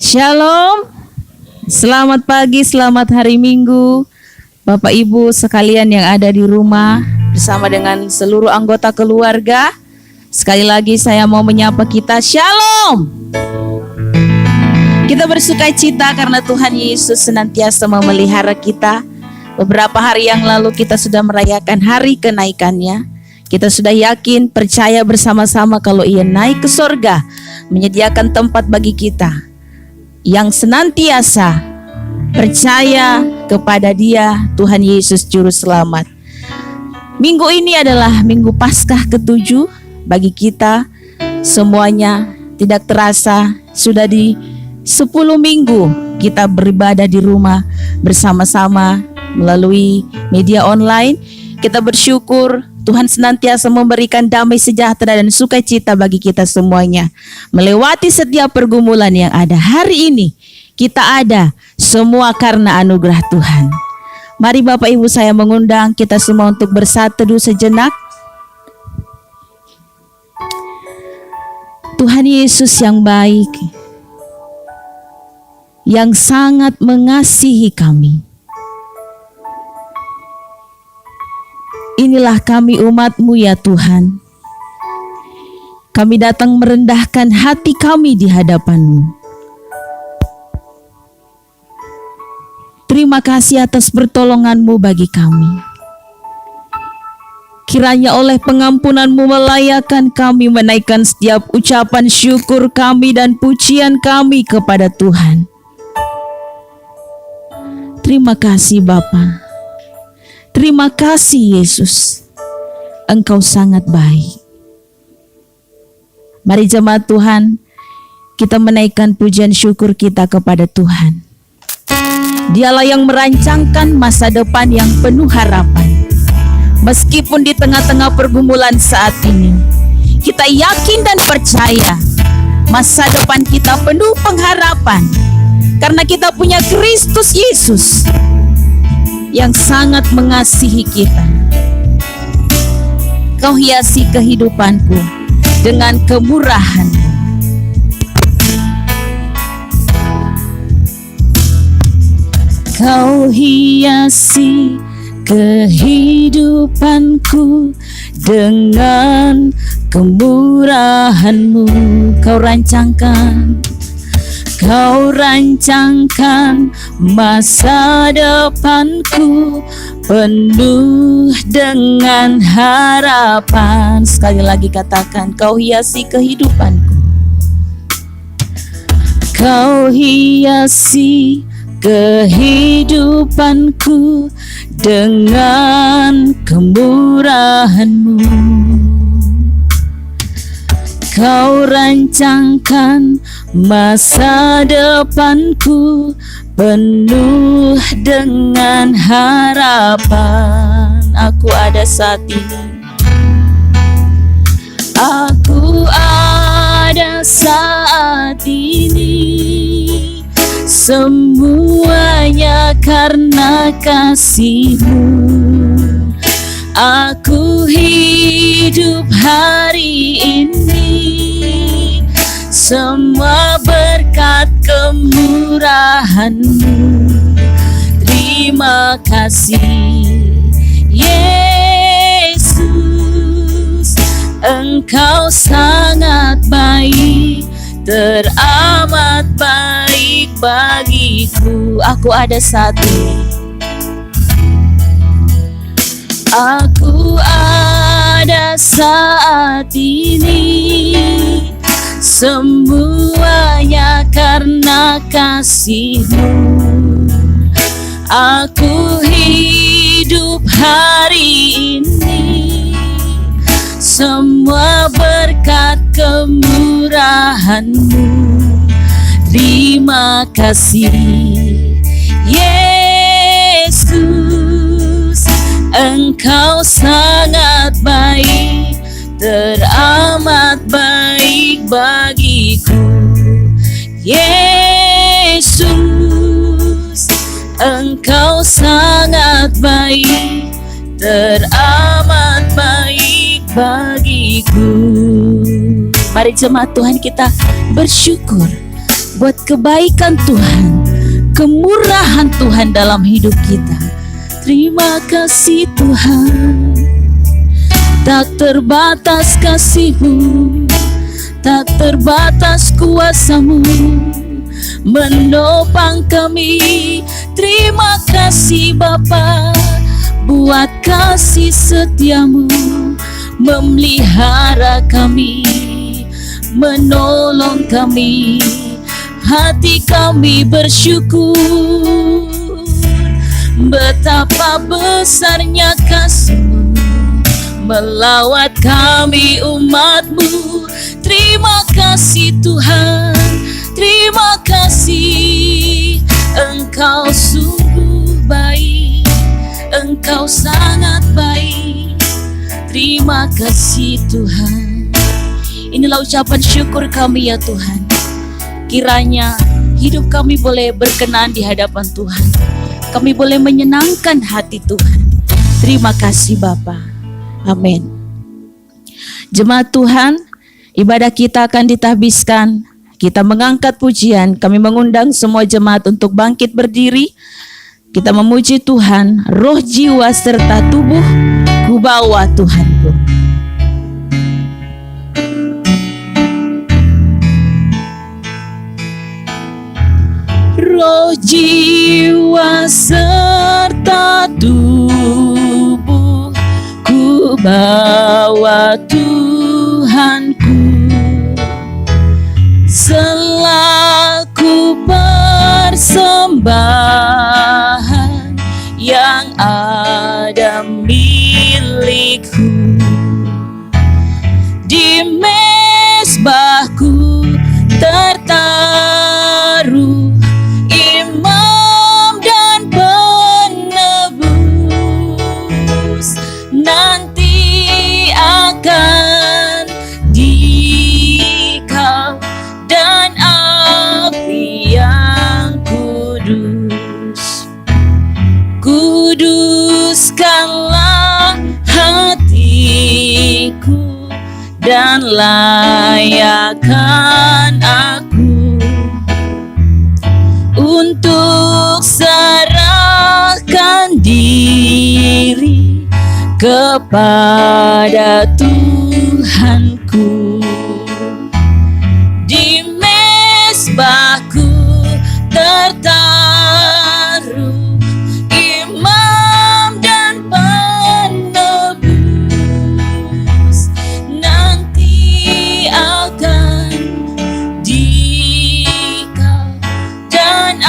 Shalom, selamat pagi, selamat hari Minggu, Bapak Ibu sekalian yang ada di rumah bersama dengan seluruh anggota keluarga. Sekali lagi saya mau menyapa kita, Shalom. Kita bersuka cita karena Tuhan Yesus senantiasa memelihara kita. Beberapa hari yang lalu kita sudah merayakan hari kenaikannya. Kita sudah yakin, percaya bersama-sama kalau Ia naik ke sorga, menyediakan tempat bagi kita yang senantiasa percaya kepada Dia, Tuhan Yesus Juru Selamat. Minggu ini adalah Minggu Paskah ke-7 bagi kita semuanya. Tidak terasa sudah di 10 minggu kita beribadah di rumah bersama-sama melalui media online. Kita bersyukur Tuhan senantiasa memberikan damai sejahtera dan sukacita bagi kita semuanya. Melewati setiap pergumulan yang ada. Hari ini kita ada semua karena anugerah Tuhan. Mari Bapak Ibu saya mengundang kita semua untuk bersatu teduh sejenak. Tuhan Yesus yang baik, yang sangat mengasihi kami. Inilah kami umat-Mu ya Tuhan. Kami datang merendahkan hati kami di hadapan-Mu. Terima kasih atas pertolongan-Mu bagi kami. Kiranya oleh pengampunan-Mu melayakkan kami menaikkan setiap ucapan syukur kami dan pujian kami kepada Tuhan. Terima kasih Bapa. Terima kasih Yesus, Engkau sangat baik. Mari jemaat Tuhan, kita menaikkan pujian syukur kita kepada Tuhan. Dialah yang merancangkan masa depan yang penuh harapan. Meskipun di tengah-tengah pergumulan saat ini, kita yakin dan percaya masa depan kita penuh pengharapan. Karena kita punya Kristus Yesus yang sangat mengasihi kita. Kau hiasi kehidupanku dengan kemurahan-Mu. Kau hiasi kehidupanku dengan kemurahan-Mu. Kau rancangkan masa depanku penuh dengan harapan. Sekali lagi katakan, Kau hiasi kehidupanku. Kau hiasi kehidupanku dengan kemurahan-Mu. Kau rancangkan masa depanku penuh dengan harapan. Aku ada saat ini. Aku ada saat ini. Semuanya karena kasih-Mu. Aku hidup hari ini, semua berkat kemurahan-Mu. Terima kasih Yesus, Engkau sangat baik, teramat baik bagiku. Aku ada saat ini. Aku ada saat ini, semuanya karena kasih-Mu. Aku hidup hari ini, semua berkat kemurahan-Mu. Terima kasih Yesus, Engkau sangat baik, teramat baik bagiku. Yesus, Engkau sangat baik, teramat baik bagiku. Mari jemaat Tuhan kita bersyukur buat kebaikan Tuhan, kemurahan Tuhan dalam hidup kita. Terima kasih Tuhan, tak terbatas kasih-Mu, tak terbatas kuasa-Mu menopang kami. Terima kasih Bapa buat kasih setia-Mu memelihara kami, menolong kami. Hati kami bersyukur betapa besarnya kasih-Mu melawat kami umat-Mu. Terima kasih Tuhan, terima kasih. Engkau sungguh baik, Engkau sangat baik. Terima kasih Tuhan. Inilah ucapan syukur kami ya Tuhan. Kiranya hidup kami boleh berkenan di hadapan Tuhan. Kami boleh menyenangkan hati Tuhan. Terima kasih Bapa. Amin. Jemaat Tuhan, ibadah kita akan ditahbiskan. Kita mengangkat pujian. Kami mengundang semua jemaat untuk bangkit berdiri. Kita memuji Tuhan. Roh, jiwa, serta tubuh ku bawa Tuhanku. Roh, jiwa, serta tubuh ku bawa Tuhanku, selaku persembahan yang ada milikku. Di mezbahku tertaruh imam dan penebus, nanti akan dikau dan api yang kudus. Kuduskanlah hatiku dan layakkan aku untuk serahkan diri kepada Tuhanku. Di mezbahku tertaruh imam dan penebus, nanti akan dikau dan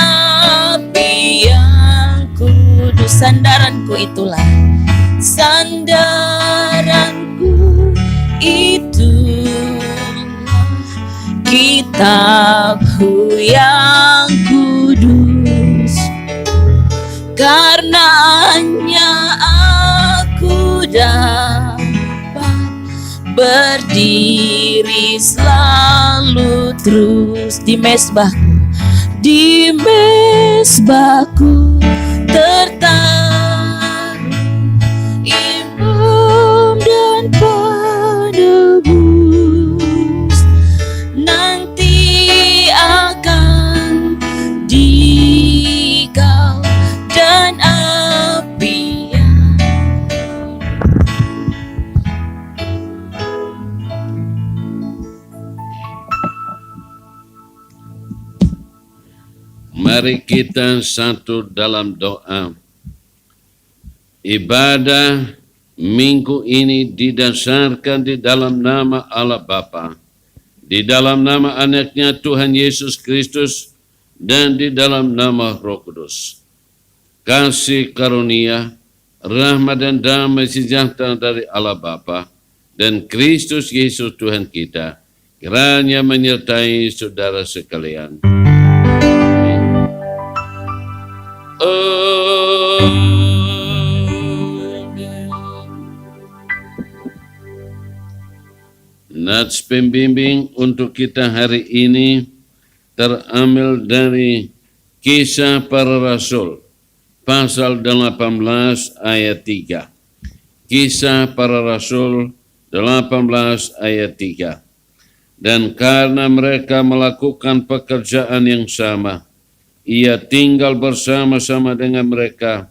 api yang kudus. Sandaranku itulah, sandaranku itulah kitab-Mu yang kudus. Karenanya aku dapat berdiri selalu terus di mezbahku. Di mezbahku tertaruh imam dan penebus, nanti akan dikau dan api yang Mari kita satu dalam doa. Ibadah minggu ini didasarkan di dalam nama Allah Bapa, di dalam nama anaknya Tuhan Yesus Kristus, dan di dalam nama Roh Kudus. Kasih karunia, rahmat dan damai sejahtera dari Allah Bapa dan Kristus Yesus Tuhan kita kiranya menyertai saudara sekalian. Nats pembimbing untuk kita hari ini terambil dari Kisah Para Rasul pasal 18 ayat 3. Kisah Para Rasul 18 ayat 3. Dan karena mereka melakukan pekerjaan yang sama, Ia tinggal bersama-sama dengan mereka.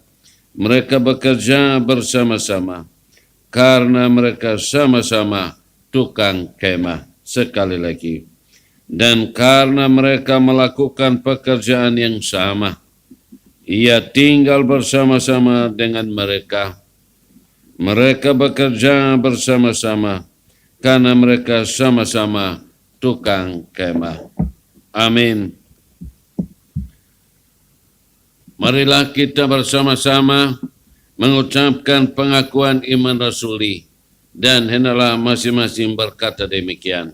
Mereka bekerja bersama-sama karena mereka sama-sama tukang kemah. Sekali lagi. Dan karena mereka melakukan pekerjaan yang sama, Ia tinggal bersama-sama dengan mereka. Mereka bekerja bersama-sama karena mereka sama-sama tukang kemah. Amin. Marilah kita bersama-sama mengucapkan pengakuan iman rasuli dan hendaklah masing-masing berkata demikian.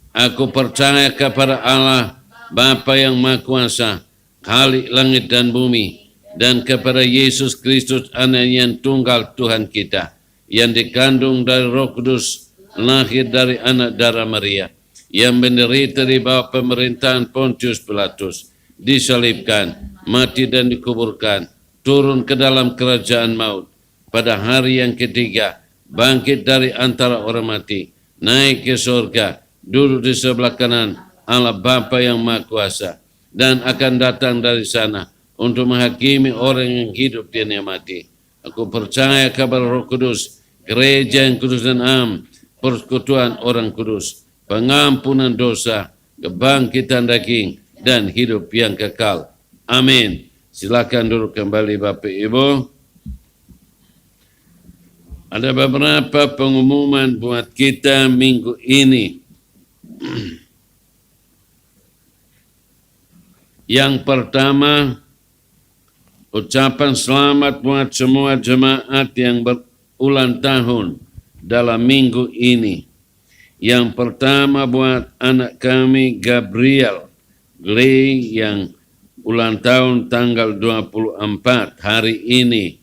Aku percaya kepada Allah, Bapa yang Maha Kuasa, Khalik langit dan bumi, dan kepada Yesus Kristus, Anak yang tunggal Tuhan kita, yang dikandung dari Roh Kudus, lahir dari anak darah Maria, yang menderita di bawah pemerintahan Pontius Pilatus, disalibkan, mati dan dikuburkan, turun ke dalam kerajaan maut, pada hari yang ketiga, bangkit dari antara orang mati, naik ke surga, duduk di sebelah kanan Allah Bapa yang Maha Kuasa, dan akan datang dari sana untuk menghakimi orang yang hidup dan yang mati. Aku percaya kepada Roh Kudus, gereja yang kudus dan am, persekutuan orang kudus, pengampunan dosa, kebangkitan daging, dan hidup yang kekal. Amin. Silakan duduk kembali Bapak Ibu. Ada beberapa pengumuman buat kita minggu ini. Yang pertama, ucapan selamat buat semua jemaat yang berulang tahun dalam minggu ini. Yang pertama buat anak kami Gabriel Gley yang ulang tahun tanggal 24 hari ini.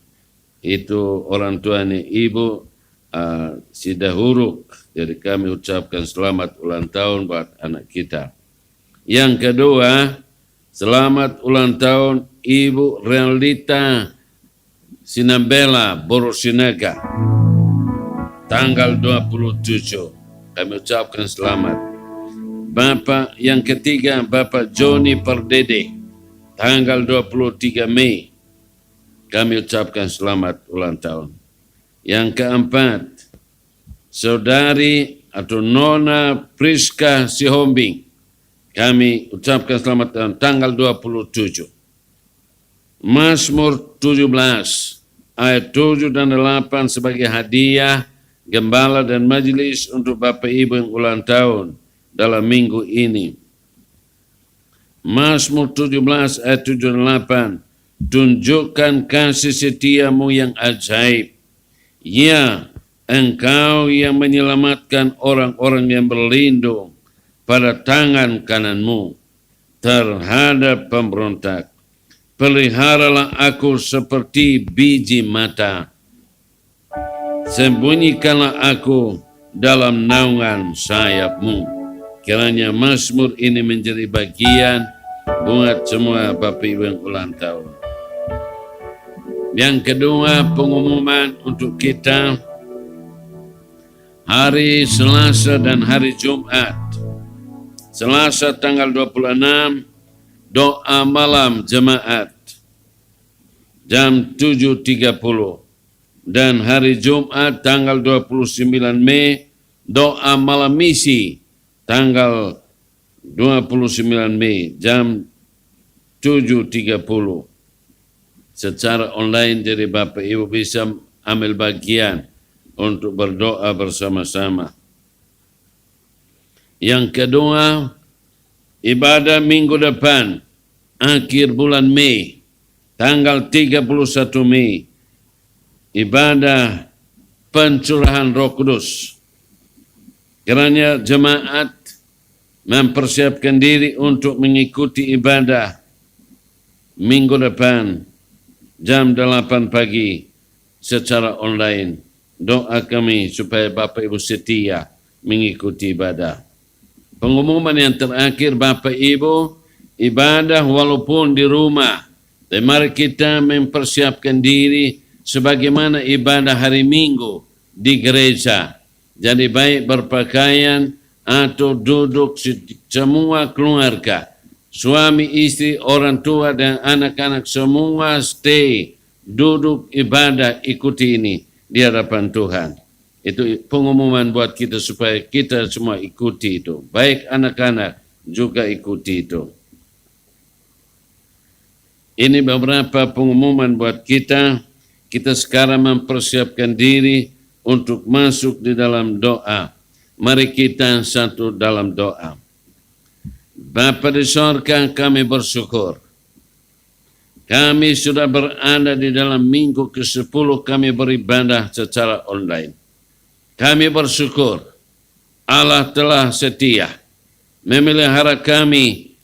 Itu orang tuanya Ibu Sidahuruk. Jadi kami ucapkan selamat ulang tahun buat anak kita. Yang kedua, selamat ulang tahun Ibu Realita Sinabela Borosinaga. Tanggal 27, kami ucapkan selamat. Bapak yang ketiga, Bapak Joni Perdede, tanggal 23 Mei, kami ucapkan selamat ulang tahun. Yang keempat, Saudari atau Nona Priska Sihombing, kami ucapkan selamat tahun tanggal 27. Mazmur 17, ayat 7 dan 8 sebagai hadiah gembala dan majelis untuk Bapak Ibu yang ulang tahun dalam minggu ini. Mazmur 17 ayat 7 dan 8. Tunjukkan kasih setiamu yang ajaib. Ya, Engkau yang menyelamatkan orang-orang yang berlindung pada tangan kananmu terhadap pemberontak. Peliharalah aku seperti biji mata. Sembunyikanlah aku dalam naungan sayapmu. Kiranya Mazmur ini menjadi bagian buat semua Bapak Ibu yang ulang tahun. Yang kedua, pengumuman untuk kita hari Selasa dan hari Jumat. Selasa tanggal 26, doa malam jemaat jam 7.30. Dan hari Jumat tanggal 29 Mei, doa malam misi tanggal 29 Mei jam 7.30. Secara online, jadi Bapak Ibu bisa ambil bagian untuk berdoa bersama-sama. Yang kedua, ibadah minggu depan, akhir bulan Mei, tanggal 31 Mei, ibadah pencurahan Roh Kudus. Kiranya jemaat mempersiapkan diri untuk mengikuti ibadah minggu depan jam 8 pagi secara online. Doa kami supaya Bapak Ibu setia mengikuti ibadah. Pengumuman yang terakhir Bapak Ibu, ibadah walaupun di rumah. Dan mari kita mempersiapkan diri sebagaimana ibadah hari Minggu di gereja. Jadi baik berpakaian atau duduk semua keluarga, suami, istri, orang tua, dan anak-anak semua stay, duduk ibadah, ikuti ini di hadapan Tuhan. Itu pengumuman buat kita supaya kita semua ikuti itu. Baik anak-anak juga ikuti itu. Ini beberapa pengumuman buat kita. Kita sekarang mempersiapkan diri untuk masuk di dalam doa. Mari kita satu dalam doa. Bapa di sorga, kami bersyukur. Kami sudah berada di dalam minggu ke-10 kami beribadah secara online. Kami bersyukur Allah telah setia memelihara kami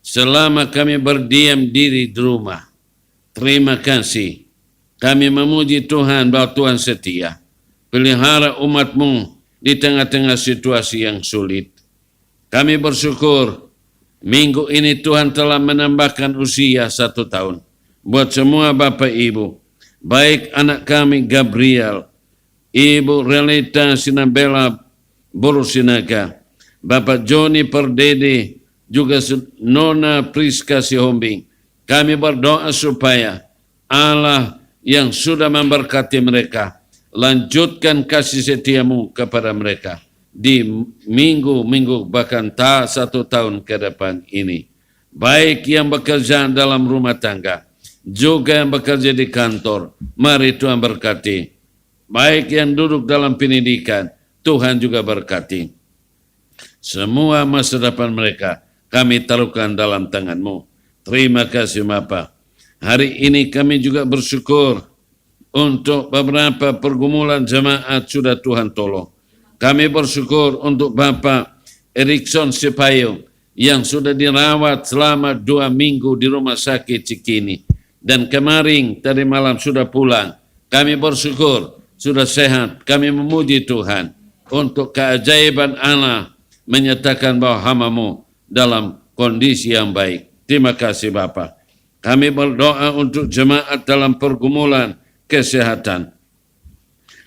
selama kami berdiam diri di rumah. Terima kasih. Kami memuji Tuhan bahwa Tuhan setia. Pelihara umat-Mu di tengah-tengah situasi yang sulit. Kami bersyukur minggu ini Tuhan telah menambahkan usia 1 tahun. Buat semua Bapak Ibu, baik anak kami Gabriel, Ibu Relita Sinabela Borusinaga, Bapak Joni Perdede, juga Nona Priska Sihombing. Kami berdoa supaya Allah yang sudah memberkati mereka, lanjutkan kasih setia-Mu kepada mereka di minggu-minggu bahkan 1 tahun ke depan ini. Baik yang bekerja dalam rumah tangga, juga yang bekerja di kantor, mari Tuhan berkati. Baik yang duduk dalam pendidikan, Tuhan juga berkati. Semua masa depan mereka kami taruhkan dalam tangan-Mu. Terima kasih Bapa. Hari ini kami juga bersyukur untuk beberapa pergumulan jemaat sudah Tuhan tolong. Kami bersyukur untuk Bapak Erikson Sipayung yang sudah dirawat selama 2 minggu di rumah sakit Cikini. Dan kemarin tadi malam sudah pulang. Kami bersyukur sudah sehat. Kami memuji Tuhan untuk keajaiban Allah menyatakan bahwa hamba-Mu dalam kondisi yang baik. Terima kasih Bapa. Kami berdoa untuk jemaat dalam pergumulan kesehatan.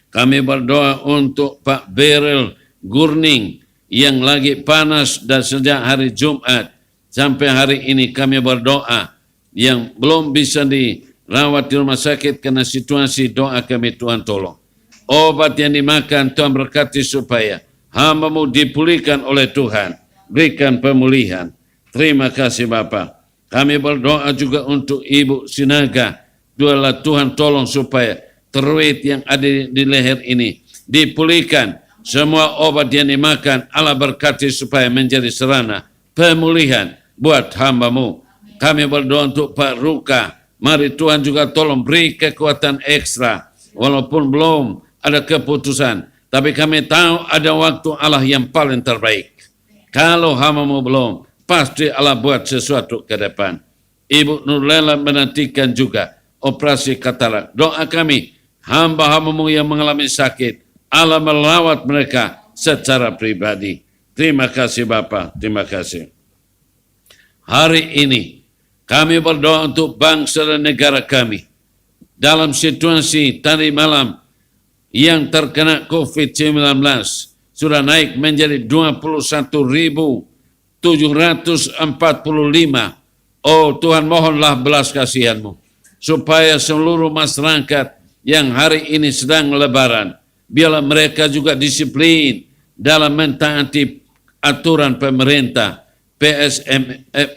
Kami berdoa untuk Pak Beryl Gurning yang lagi panas dan sejak hari Jumat sampai hari ini kami berdoa yang belum bisa dirawat di rumah sakit karena situasi, doa kami Tuhan tolong. Obat yang dimakan Tuhan berkati supaya hamba-Mu dipulihkan oleh Tuhan. Berikan pemulihan. Terima kasih Bapa. Kami berdoa juga untuk Ibu Sinaga. Doalah Tuhan tolong supaya teruit yang ada di leher ini dipulihkan. Semua obat yang dimakan Allah berkati supaya menjadi sarana pemulihan buat hamba-Mu. Kami berdoa untuk Pak Ruka. Mari Tuhan juga tolong beri kekuatan ekstra. Walaupun belum ada keputusan. Tapi kami tahu ada waktu Allah yang paling terbaik. Kalau hamba-Mu belum, pasti Allah buat sesuatu ke depan. Ibu Nurlela menantikan juga operasi katarak. Doa kami, hamba-hamba-Mu yang mengalami sakit, Allah melawat mereka secara pribadi. Terima kasih Bapa, terima kasih. Hari ini kami berdoa untuk bangsa dan negara kami. Dalam situasi tadi malam yang terkena COVID-19 sudah naik menjadi 21.745. Oh Tuhan, mohonlah belas kasihan-Mu supaya seluruh masyarakat yang hari ini sedang lebaran, biarlah mereka juga disiplin dalam mentaati aturan pemerintah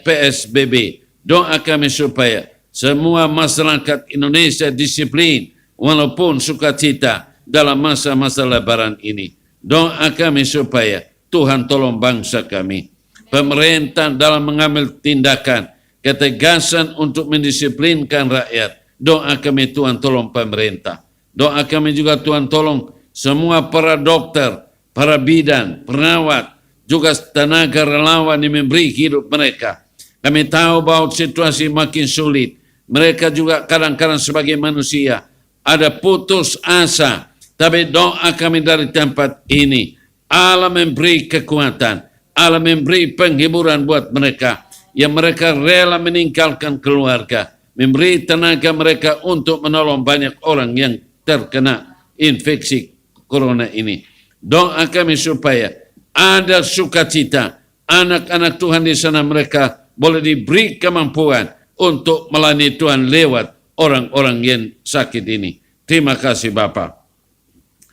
PSBB. Doa kami supaya semua masyarakat Indonesia disiplin walaupun sukacita dalam masa-masa lebaran ini. Doa kami supaya Tuhan tolong bangsa kami. Pemerintah dalam mengambil tindakan, ketegasan untuk mendisiplinkan rakyat. Doa kami Tuhan tolong pemerintah. Doa kami juga Tuhan tolong semua para dokter, para bidan, perawat, juga tenaga relawan yang memberi hidup mereka. Kami tahu bahwa situasi makin sulit. Mereka juga kadang-kadang sebagai manusia ada putus asa. Tapi doa kami dari tempat ini, Allah memberi kekuatan, Allah memberi penghiburan buat mereka, yang mereka rela meninggalkan keluarga, memberi tenaga mereka untuk menolong banyak orang yang terkena infeksi corona ini. Doa kami supaya ada sukacita. Anak-anak Tuhan di sana mereka boleh diberi kemampuan untuk melayani Tuhan lewat orang-orang yang sakit ini. Terima kasih Bapa.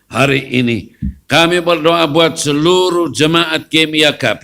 Hari ini kami berdoa buat seluruh jemaat GMIAKP,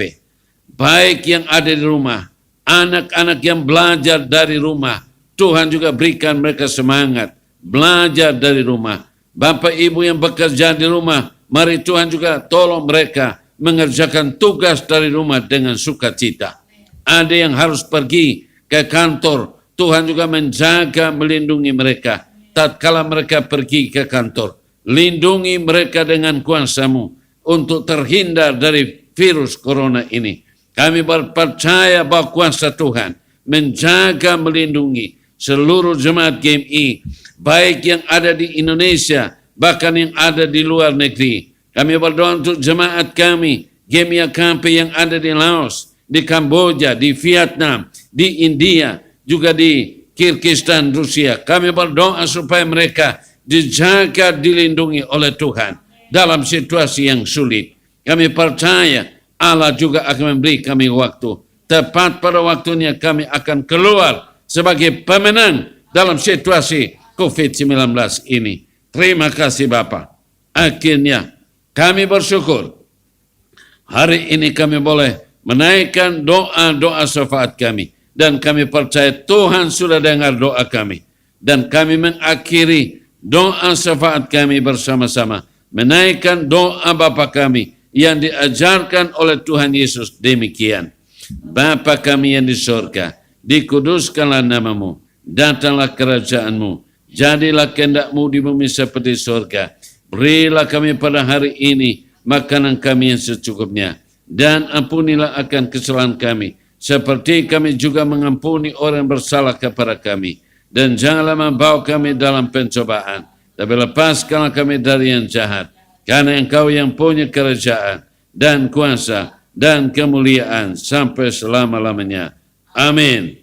baik yang ada di rumah, anak-anak yang belajar dari rumah. Tuhan juga berikan mereka semangat belajar dari rumah. Bapak Ibu yang bekerja di rumah, mari Tuhan juga tolong mereka mengerjakan tugas dari rumah dengan sukacita. Ada yang harus pergi ke kantor, Tuhan juga menjaga, melindungi mereka. Tatkala mereka pergi ke kantor, lindungi mereka dengan kuasa-Mu untuk terhindar dari virus corona ini. Kami percaya bahwa kuasa Tuhan menjaga, melindungi seluruh jemaat GMI, baik yang ada di Indonesia, bahkan yang ada di luar negeri. Kami berdoa untuk jemaat kami, GMIAKP yang ada di Laos, di Kamboja, di Vietnam, di India, juga di Kyrgyzstan, Rusia. Kami berdoa supaya mereka dijaga, dilindungi oleh Tuhan dalam situasi yang sulit. Kami percaya Allah juga akan memberi kami waktu. Tepat pada waktunya kami akan keluar sebagai pemenang dalam situasi COVID-19 ini. Terima kasih Bapa. Akhirnya kami bersyukur hari ini kami boleh menaikkan doa-doa syafaat kami. Dan kami percaya Tuhan sudah dengar doa kami. Dan kami mengakhiri doa syafaat kami bersama-sama. Menaikkan doa Bapa kami yang diajarkan oleh Tuhan Yesus demikian. Bapa kami yang di surga, dikuduskanlah nama-Mu, datanglah kerajaan-Mu, jadilah kehendak-Mu di bumi seperti surga. Berilah kami pada hari ini makanan kami yang secukupnya, dan ampunilah akan kesalahan kami, seperti kami juga mengampuni orang yang bersalah kepada kami. Dan janganlah membawa kami dalam pencobaan, tapi lepaskanlah kami dari yang jahat, karena Engkau yang punya kerajaan dan kuasa dan kemuliaan sampai selama-lamanya. Amin.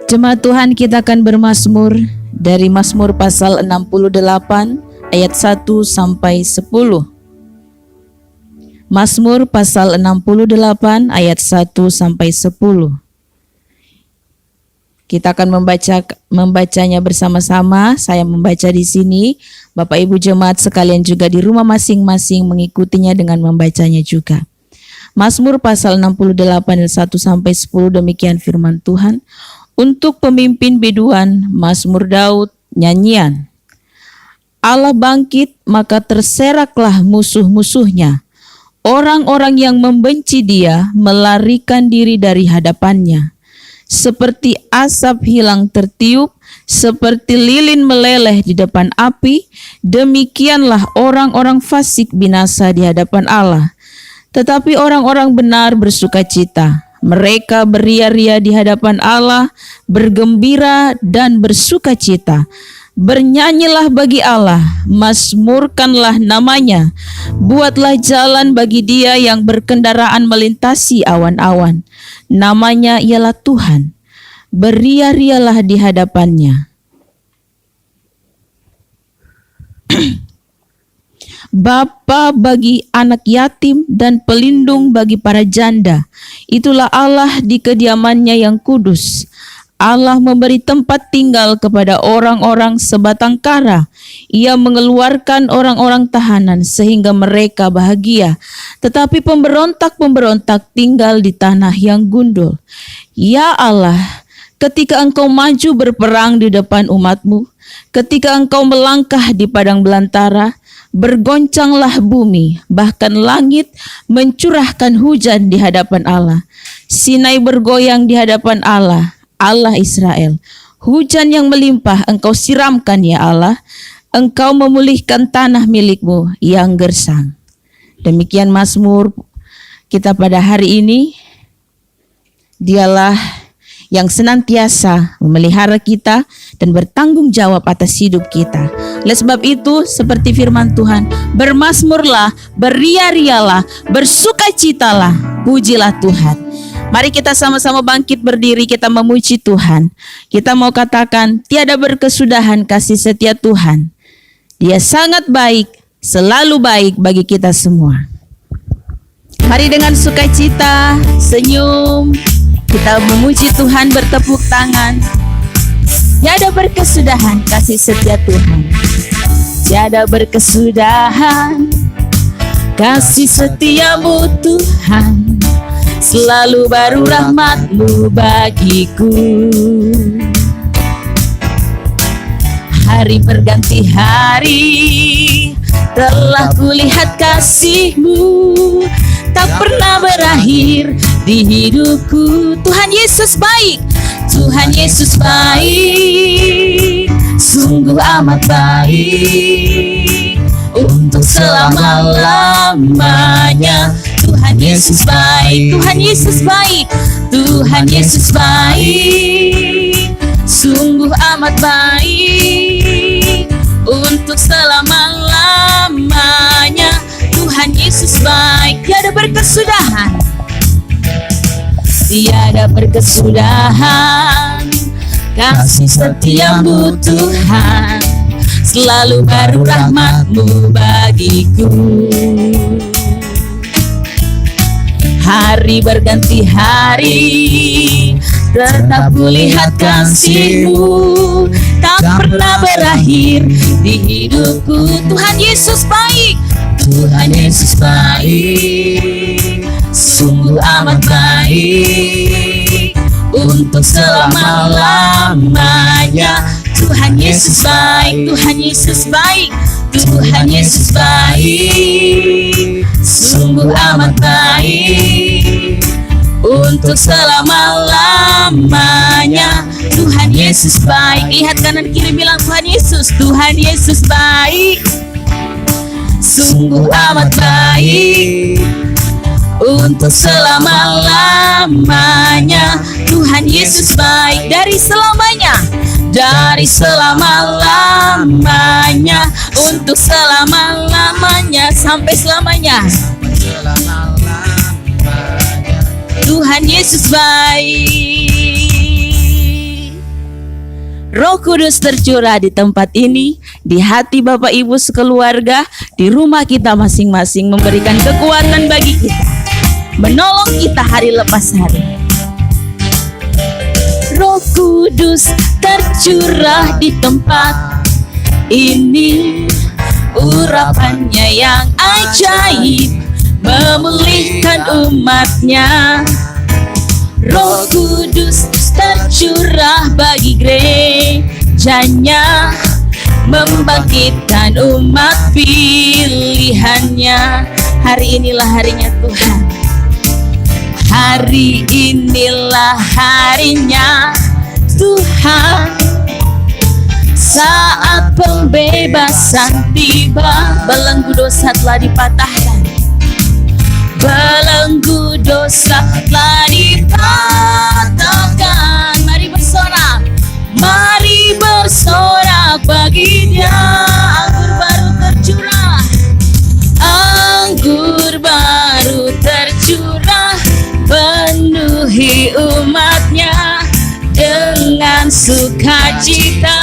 Jemaat Tuhan, kita akan bermazmur dari Mazmur pasal 68 ayat 1 sampai 10. Mazmur pasal 68 ayat 1 sampai 10. Kita akan membacanya bersama-sama. Saya membaca di sini. Bapak Ibu jemaat sekalian juga di rumah masing-masing mengikutinya dengan membacanya juga. Mazmur pasal 68 ayat 1 sampai 10, demikian firman Tuhan. Untuk pemimpin biduan, Mazmur Daud, nyanyian. Allah bangkit, maka terseraklah musuh-musuhnya. Orang-orang yang membenci Dia melarikan diri dari hadapannya. Seperti asap hilang tertiup, seperti lilin meleleh di depan api, demikianlah orang-orang fasik binasa di hadapan Allah. Tetapi orang-orang benar bersukacita. Mereka beria-ria di hadapan Allah, bergembira dan bersukacita. Bernyanyilah bagi Allah, mazmurkanlah namanya. Buatlah jalan bagi Dia yang berkendaraan melintasi awan-awan. Namanya ialah Tuhan. Beria-rialah di hadapannya. Bapa bagi anak yatim dan pelindung bagi para janda. Itulah Allah di kediamannya yang kudus. Allah memberi tempat tinggal kepada orang-orang sebatang kara. Ia mengeluarkan orang-orang tahanan sehingga mereka bahagia. Tetapi pemberontak-pemberontak tinggal di tanah yang gundul. Ya Allah, ketika Engkau maju berperang di depan umat-Mu, ketika Engkau melangkah di padang belantara, bergoncanglah bumi, bahkan langit mencurahkan hujan di hadapan Allah. Sinai bergoyang di hadapan Allah, Allah Israel. Hujan yang melimpah Engkau siramkan ya Allah. Engkau memulihkan tanah milik-Mu yang gersang. Demikian mazmur kita pada hari ini. Dialah yang senantiasa memelihara kita dan bertanggung jawab atas hidup kita. Oleh sebab itu, seperti firman Tuhan, bermazmurlah, beria-rialah, bersukacitalah, pujilah Tuhan. Mari kita sama-sama bangkit berdiri, kita memuji Tuhan. Kita mau katakan, tiada berkesudahan kasih setia Tuhan. Dia sangat baik, selalu baik bagi kita semua. Mari dengan sukacita, senyum, kita memuji Tuhan, bertepuk tangan. Tiada berkesudahan kasih setia Tuhan. Tiada berkesudahan kasih setiamu Tuhan. Selalu baru rahmat-Mu bagiku. Hari berganti hari, telah kulihat kasih-Mu, tak pernah berakhir di hidupku. Tuhan Yesus baik, Tuhan Yesus baik, sungguh amat baik, untuk selama-lamanya. Tuhan Yesus baik, Tuhan Yesus baik, Tuhan Yesus baik, sungguh amat baik, untuk selama-lamanya. Tuhan Yesus baik, tiada berkesudahan, tiada berkesudahan kasih setiamu Tuhan. Selalu baru rahmat-Mu bagiku. Hari berganti hari, tetap kulihat kasih-Mu, tak pernah berakhir di hidupku. Tuhan Yesus baik, Tuhan Yesus baik, sungguh amat baik, untuk selama-lamanya. Tuhan Yesus baik, Tuhan Yesus baik, Tuhan Yesus baik, sungguh amat baik, untuk selama-lamanya. Tuhan Yesus baik. Lihat kanan kiri, bilang Tuhan Yesus, Tuhan Yesus baik, sungguh amat baik, untuk selama-lamanya. Tuhan Yesus baik dari selamanya, dari selama-lamanya, untuk selama-lamanya, sampai selamanya. Tuhan Yesus baik. Roh Kudus tercurah di tempat ini, di hati Bapak Ibu sekeluarga, di rumah kita masing-masing, memberikan kekuatan bagi kita, menolong kita hari lepas hari. Roh Kudus tercurah di tempat ini, urapannya yang ajaib memulihkan umatnya. Roh Kudus tercurah bagi gerejanya, membangkitkan umat pilihannya. Hari inilah harinya Tuhan, hari inilah harinya Tuhan. Saat pembebasan tiba, belenggu dosa telah dipatahkan, belenggu dosa telah dipatahkan. Mari bersorak, mari bersorak bagi Dia. Anggur baru tercurah, anggur baru tercurah, penuhi umatnya dengan sukacita.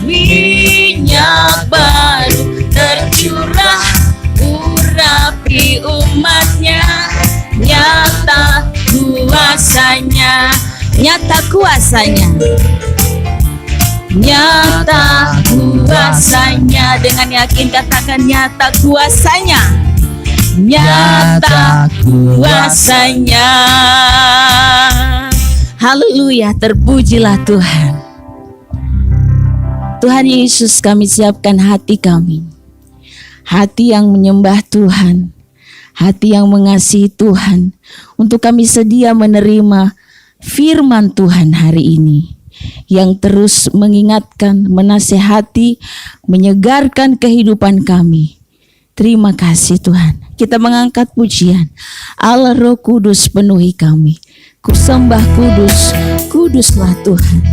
Minyak baru tercurah, urapi umatnya. Nyata kuasanya, nyata kuasanya, nyata kuasanya. Dengan yakin katakan, nyata kuasanya, nyata kuasanya. Haleluya, terpujilah Tuhan. Tuhan Yesus, kami siapkan hati kami, hati yang menyembah Tuhan, hati yang mengasihi Tuhan, untuk kami sedia menerima firman Tuhan hari ini, yang terus mengingatkan, menasihati, menyegarkan kehidupan kami. Terima kasih Tuhan. kita mengangkat pujian. Allah Roh Kudus penuhi kami. Ku sembah kudus, kuduslah Tuhan.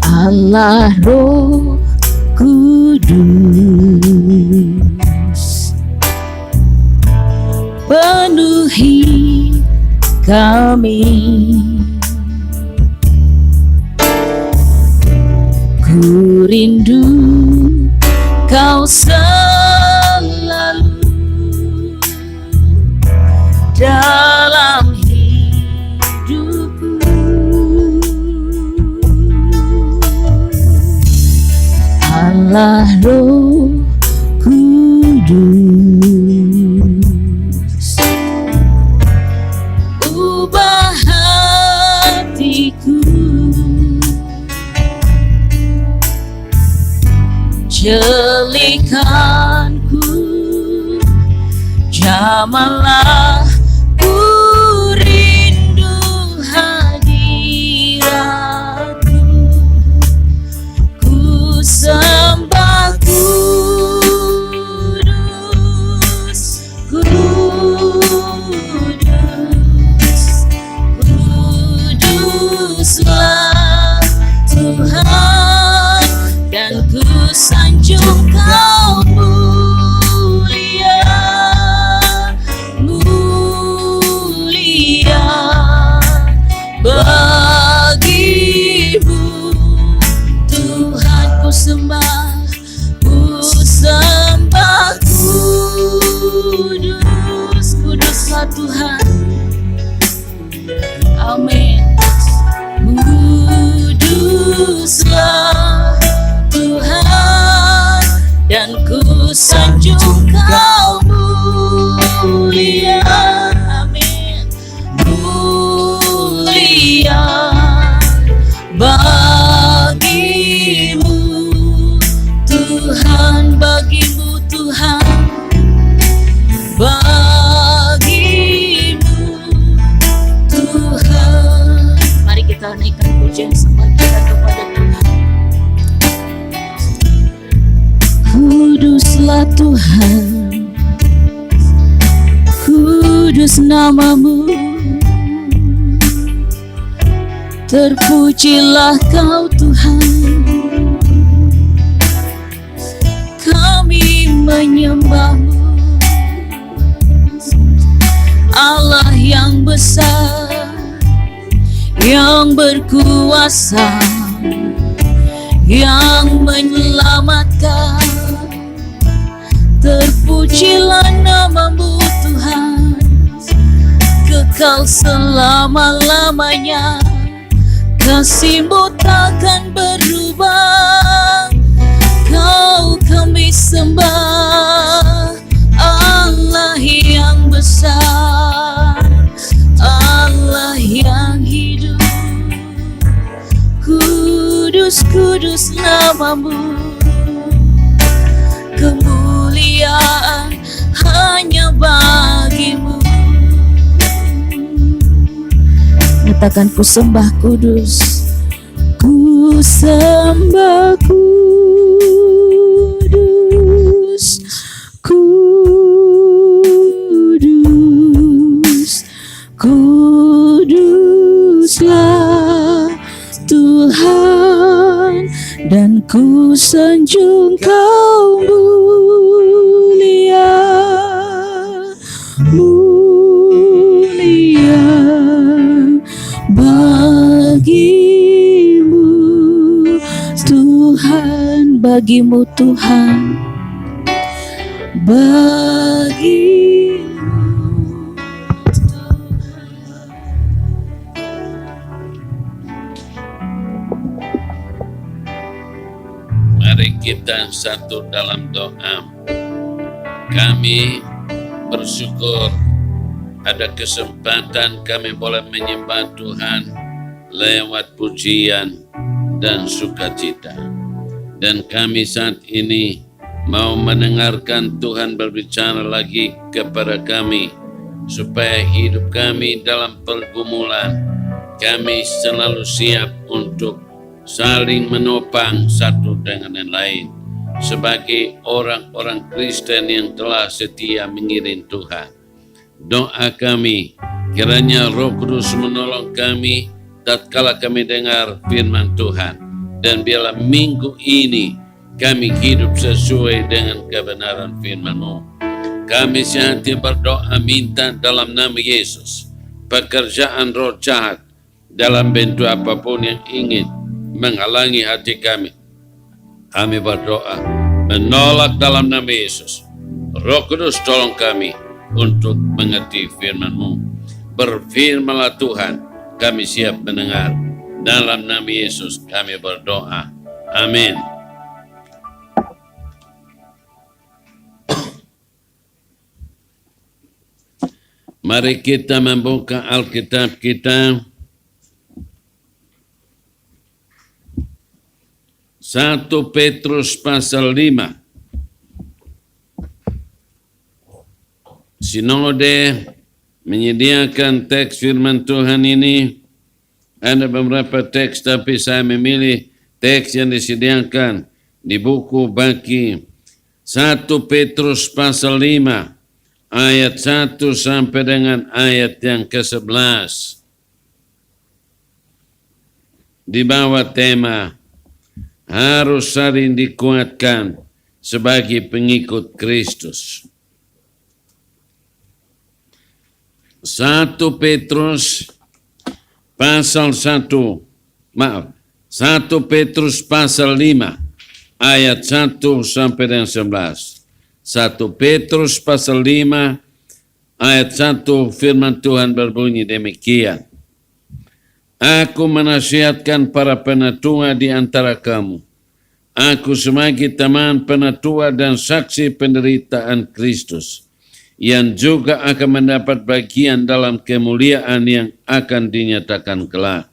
Allah Roh Kudus penuhi kami. Ku rindu Kau selalu dalam hidupku. Allah Roh Kudus, ubah hatiku, jelikanku, jamahlah ku rindu hadiratmu. Ku sembah kudus, kudus, kuduslah Tuhan, dan ku sanjung Kau mulia, mulia bagimu Tuhan. Ku sembah kudus, kuduslah Tuhan. Amin. Kuduslah Tuhan, dan ku sanjung Kau mulia. Amin. Mulia bagimu Tuhan, bagimu Tuhan, bagimu Tuhan. Mari kita naikkan pujian sembah kita kepada Tuhan. Kuduslah Tuhan, kudus nama-Mu, terpujilah Kau Tuhan. Kami menyembah-Mu, Allah yang besar, yang berkuasa, yang menyelamatkan. Terpujilah nama-Mu Tuhan, kekal selama-lamanya. Kasih-Mu takkan berubah. Kau kami sembah, Allah yang besar, Allah yang hidup. Kudus, kudus nama-Mu, kemuliaan hanya bagi-Mu. Katakan, ku sembah kudus, ku sembah kudus, kudus, kuduslah Tuhan, dan ku sanjung Kau mulia, mulia bagimu Tuhan, bagimu Tuhan, bagimu Tuhan. Mari kita satu dalam doa. Kami bersyukur ada kesempatan kami boleh menyembah Tuhan lewat pujian dan sukacita. Dan kami saat ini mau mendengarkan Tuhan berbicara lagi kepada kami supaya hidup kami dalam pergumulan, kami selalu siap untuk saling menopang satu dengan yang lain sebagai orang-orang Kristen yang telah setia mengiring Tuhan. Doa kami, kiranya Roh Kudus menolong kami tatkala kami dengar firman Tuhan, dan biarlah minggu ini kami hidup sesuai dengan kebenaran firman-Mu. Kami sehati berdoa minta dalam nama Yesus, pekerjaan roh jahat dalam bentuk apapun yang ingin menghalangi hati kami, kami berdoa menolak dalam nama Yesus. Roh Kudus tolong kami untuk mengerti firman-Mu. Berfirmanlah Tuhan, kami siap mendengar. Dalam nama Yesus kami berdoa. Amin. Mari kita membuka Alkitab kita. 1 Petrus pasal 5. Sinode menyediakan teks firman Tuhan ini. Ada beberapa teks, tapi saya memilih teks yang disediakan di buku baki. 1 Petrus pasal 5 ayat 1 sampai dengan ayat yang ke-11. Di bawah tema harus saling dikuatkan sebagai pengikut Kristus. 1 Petrus pasal 1 Petrus pasal 5 ayat 1 sampai dengan 11. 1 Petrus pasal 5 ayat 1 firman Tuhan berbunyi demikian. Aku menasihatkan para penatua di antara kamu. Aku sebagai teman penatua dan saksi penderitaan Kristus, yang juga akan mendapat bagian dalam kemuliaan yang akan dinyatakan kelak.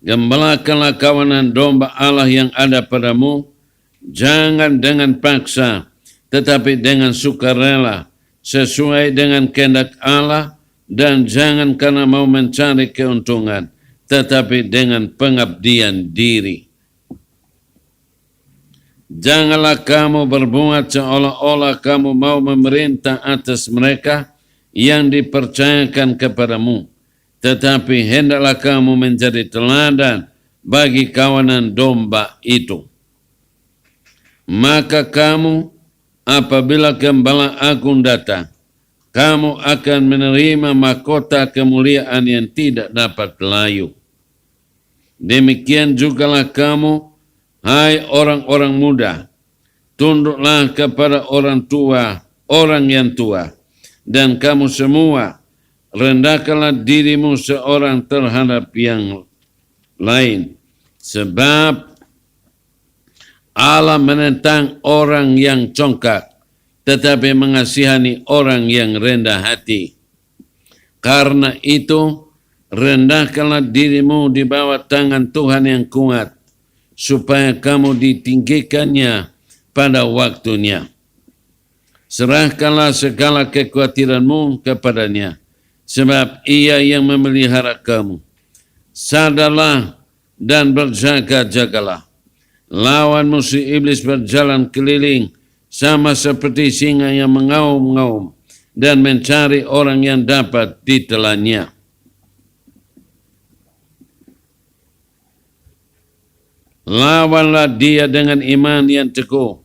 Gembalakanlah kawanan domba Allah yang ada padamu, jangan dengan paksa, tetapi dengan sukarela, sesuai dengan kehendak Allah, dan jangan karena mau mencari keuntungan, tetapi dengan pengabdian diri. Janganlah kamu berbuat seolah-olah kamu mau memerintah atas mereka yang dipercayakan kepadamu, tetapi hendaklah kamu menjadi teladan bagi kawanan domba itu. Maka kamu, apabila Gembala Agung datang, kamu akan menerima mahkota kemuliaan yang tidak dapat layu. Demikian jugalah kamu, hai orang-orang muda, tunduklah kepada orang tua, orang yang tua, dan kamu semua, rendahkanlah dirimu seorang terhadap yang lain, sebab Allah menentang orang yang congkak, tetapi mengasihani orang yang rendah hati. Karena itu, rendahkanlah dirimu di bawah tangan Tuhan yang kuat, supaya kamu ditinggikannya pada waktunya. Serahkanlah segala kekhawatiranmu kepadanya, sebab Ia yang memelihara kamu. Sadarlah dan berjaga-jagalah. Lawan musuh iblis berjalan keliling, sama seperti singa yang mengaum-ngaum dan mencari orang yang dapat ditelannya. Lawanlah dia dengan iman yang teguh,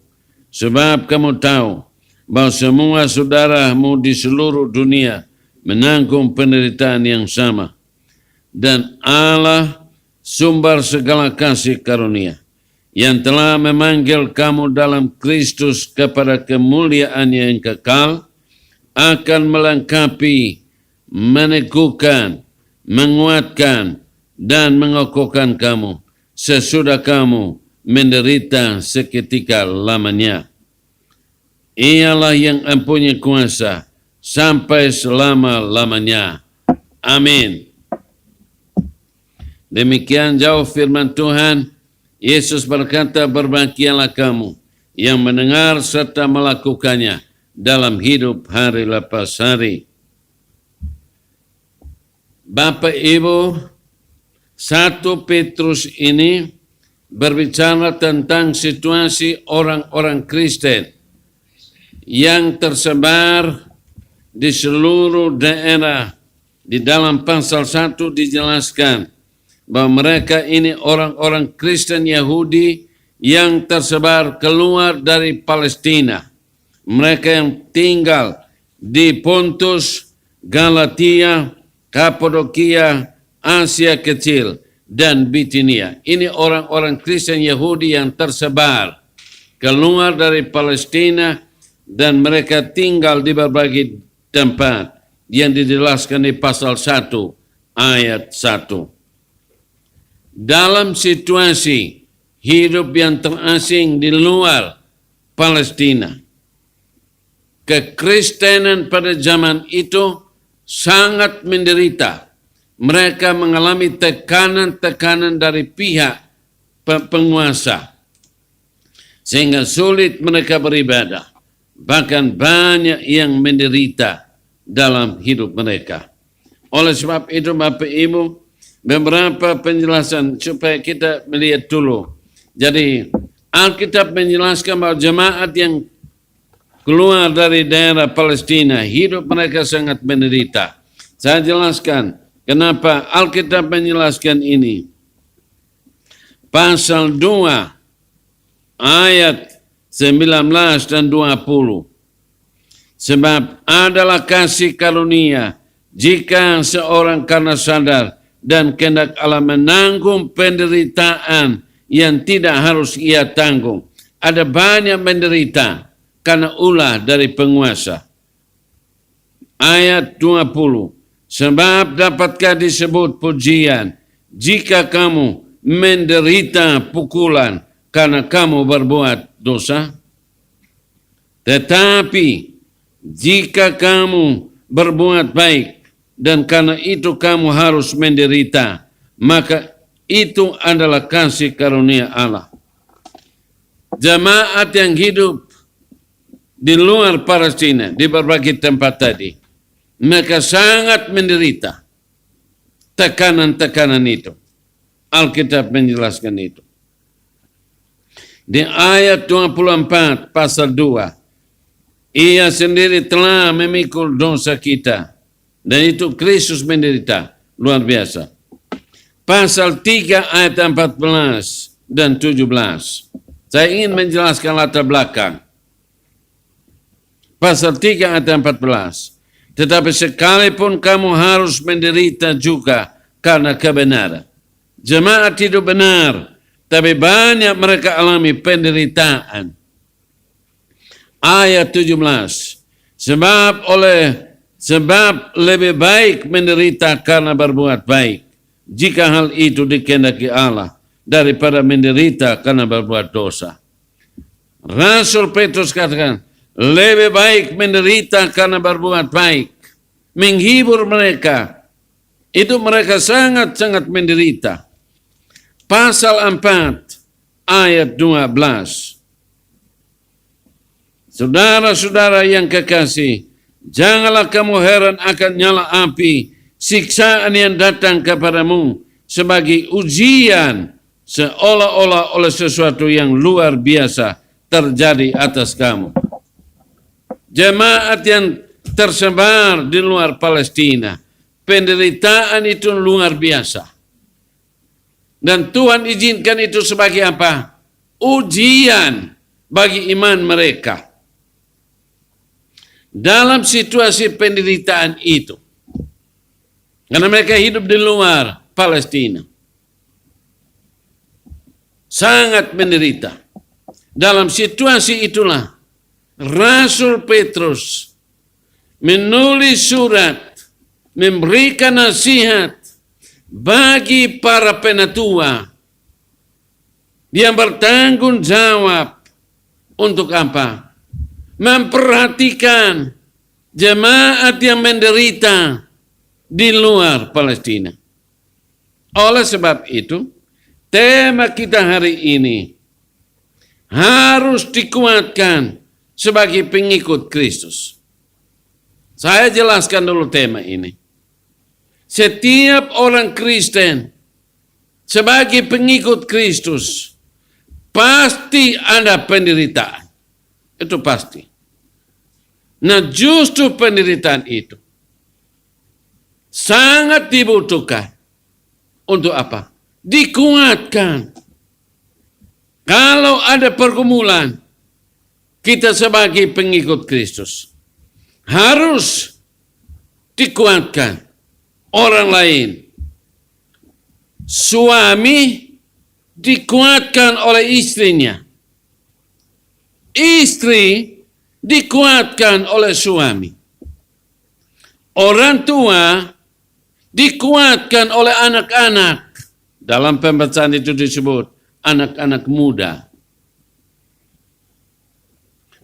sebab kamu tahu bahwa semua saudaramu di seluruh dunia menanggung penderitaan yang sama. Dan Allah, sumber segala kasih karunia, yang telah memanggil kamu dalam Kristus kepada kemuliaan yang kekal, akan melengkapi, meneguhkan, menguatkan, dan mengokohkan kamu sesudah kamu menderita seketika lamanya. Ialah yang mempunyai kuasa sampai selama-lamanya. Amin. Demikian jauh firman Tuhan. Yesus berkata, berbahagialah kamu yang mendengar serta melakukannya, dalam hidup hari lepas hari. Bapak Ibu, 1 Petrus ini berbicara tentang situasi orang-orang Kristen yang tersebar di seluruh daerah. Di dalam pasal 1 dijelaskan bahwa mereka ini orang-orang Kristen Yahudi yang tersebar keluar dari Palestina. Mereka yang tinggal di Pontus, Galatia, Kapadokia, Asia Kecil, dan Bitinia. Ini orang-orang Kristen Yahudi yang tersebar keluar dari Palestina dan mereka tinggal di berbagai tempat yang dijelaskan di pasal 1 ayat 1. Dalam situasi hidup yang terasing di luar Palestina, kekristenan pada zaman itu sangat menderita. Mereka mengalami tekanan-tekanan dari pihak penguasa, sehingga sulit mereka beribadah. Bahkan banyak yang menderita dalam hidup mereka. Oleh sebab itu Bapak Ibu, beberapa penjelasan supaya kita melihat dulu. Jadi Alkitab menjelaskan bahwa jemaat yang keluar dari daerah Palestina, hidup mereka sangat menderita. Saya jelaskan kenapa Alkitab menjelaskan ini. Pasal 2 ayat 19 dan 20. Sebab adalah kasih karunia jika seorang karena sadar dan kehendak Allah menanggung penderitaan yang tidak harus ia tanggung. Ada banyak menderita karena ulah dari penguasa. Ayat 20. Sebab dapatkah disebut pujian jika kamu menderita pukulan karena kamu berbuat dosa? Tetapi jika kamu berbuat baik dan karena itu kamu harus menderita, maka itu adalah kasih karunia Allah. Jemaat yang hidup di luar Palestina, di berbagai tempat tadi, mereka sangat menderita tekanan-tekanan itu. Alkitab menjelaskan itu. Di ayat 24 pasal 2, ia sendiri telah memikul dosa kita. Dan itu Kristus menderita. Luar biasa. Pasal 3 ayat 14 dan 17. Saya ingin menjelaskan latar belakang. Pasal 3 ayat 14. Tetapi sekalipun kamu harus menderita juga karena kebenaran. Jemaat hidup benar, tapi banyak mereka alami penderitaan. Ayat 17. Sebab lebih baik menderita karena berbuat baik, jika hal itu dikehendaki Allah, daripada menderita karena berbuat dosa. Rasul Petrus katakan, lebih baik menderita karena berbuat baik, menghibur mereka. Itu mereka sangat-sangat menderita. Pasal 4 ayat 12. Saudara-saudara yang kekasih, janganlah kamu heran akan nyala api siksaan yang datang kepadamu sebagai ujian, seolah-olah oleh sesuatu yang luar biasa terjadi atas kamu. Jemaat yang tersebar di luar Palestina, penderitaan itu luar biasa. Dan Tuhan izinkan itu sebagai apa? Ujian bagi iman mereka. Dalam situasi penderitaan itu, karena mereka hidup di luar Palestina, sangat menderita. Dalam situasi itulah Rasul Petrus menulis surat, memberikan nasihat bagi para penatua yang bertanggung jawab untuk apa? Memperhatikan jemaat yang menderita di luar Palestina. Oleh sebab itu, tema kita hari ini harus dikuatkan sebagai pengikut Kristus. Saya jelaskan dulu tema ini. Setiap orang Kristen sebagai pengikut Kristus pasti ada penderitaan. Itu pasti. Nah, justru penderitaan itu sangat dibutuhkan. Untuk apa? Dikuatkan. Kalau ada pergumulan, kita sebagai pengikut Kristus harus dikuatkan orang lain. Suami dikuatkan oleh istrinya. Istri dikuatkan oleh suami. Orang tua dikuatkan oleh anak-anak. Dalam pembacaan itu disebut anak-anak muda.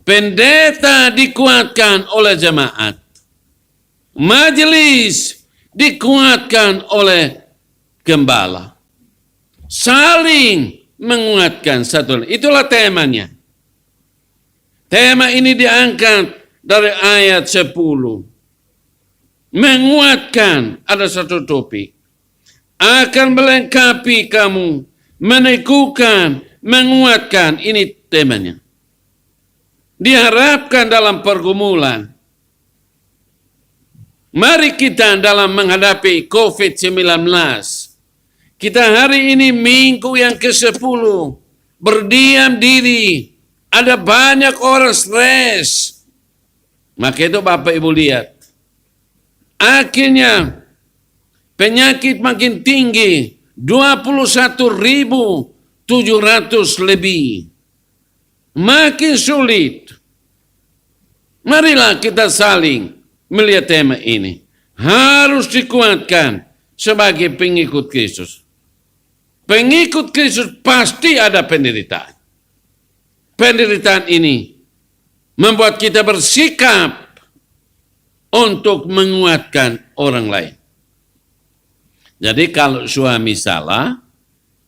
Pendeta dikuatkan oleh jemaat. Majelis dikuatkan oleh gembala. Saling menguatkan satu. Itulah temanya. Tema ini diangkat dari ayat 10. Menguatkan, ada satu topik. Akan melengkapi kamu. Meneguhkan, menguatkan. Ini temanya. Diharapkan dalam pergumulan. Mari kita dalam menghadapi COVID-19. Kita hari ini minggu yang ke-10. Berdiam diri. Ada banyak orang stres. Maka itu Bapak Ibu lihat. Akhirnya penyakit makin tinggi. 21.700 lebih. Makin sulit. Marilah kita saling melihat tema ini. Harus dikuatkan sebagai pengikut Kristus. Pengikut Kristus pasti ada penderitaan. Penderitaan ini membuat kita bersikap untuk menguatkan orang lain. Jadi kalau suami salah,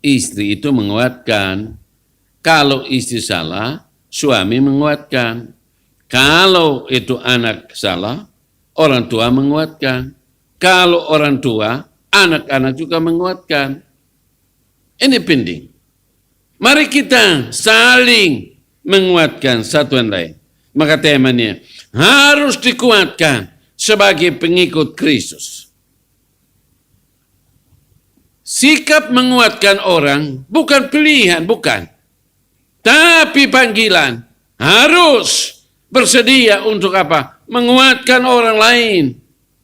istri itu menguatkan. Kalau istri salah, suami menguatkan. Kalau itu anak salah, orang tua menguatkan. Kalau orang tua, anak-anak juga menguatkan. Ini penting. Mari kita saling menguatkan satu yang lain. Maka temanya harus dikuatkan sebagai pengikut Kristus. Sikap menguatkan orang bukan pilihan, bukan. Tapi panggilan harus bersedia untuk apa? Menguatkan orang lain.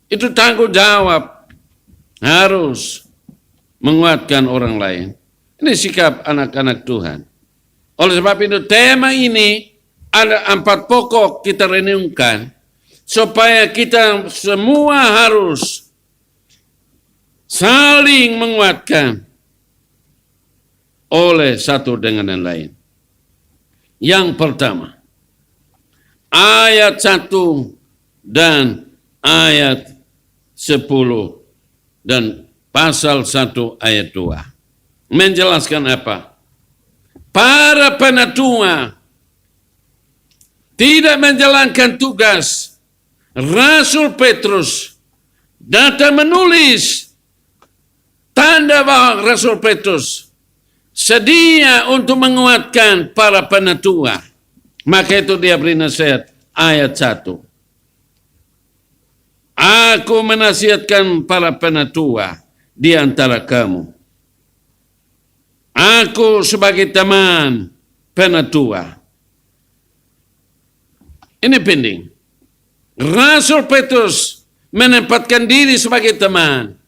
Itu tanggung jawab. Harus menguatkan orang lain. Ini sikap anak-anak Tuhan. Oleh sebab itu tema ini ada 4 pokok kita renungkan. Supaya kita semua harus saling menguatkan oleh satu dengan yang lain. Yang pertama, ayat 1 dan ayat 10 dan pasal 1 ayat 2. Menjelaskan apa? Para penatua tidak menjalankan tugas. Rasul Petrus datang menulis tanda bahwa Rasul Petrus sedia untuk menguatkan para penatua. Maka itu dia beri nasihat ayat 1. Aku menasihatkan para penatua di antara kamu. Aku sebagai teman penatua. Ini penting. Rasul Petrus menempatkan diri sebagai teman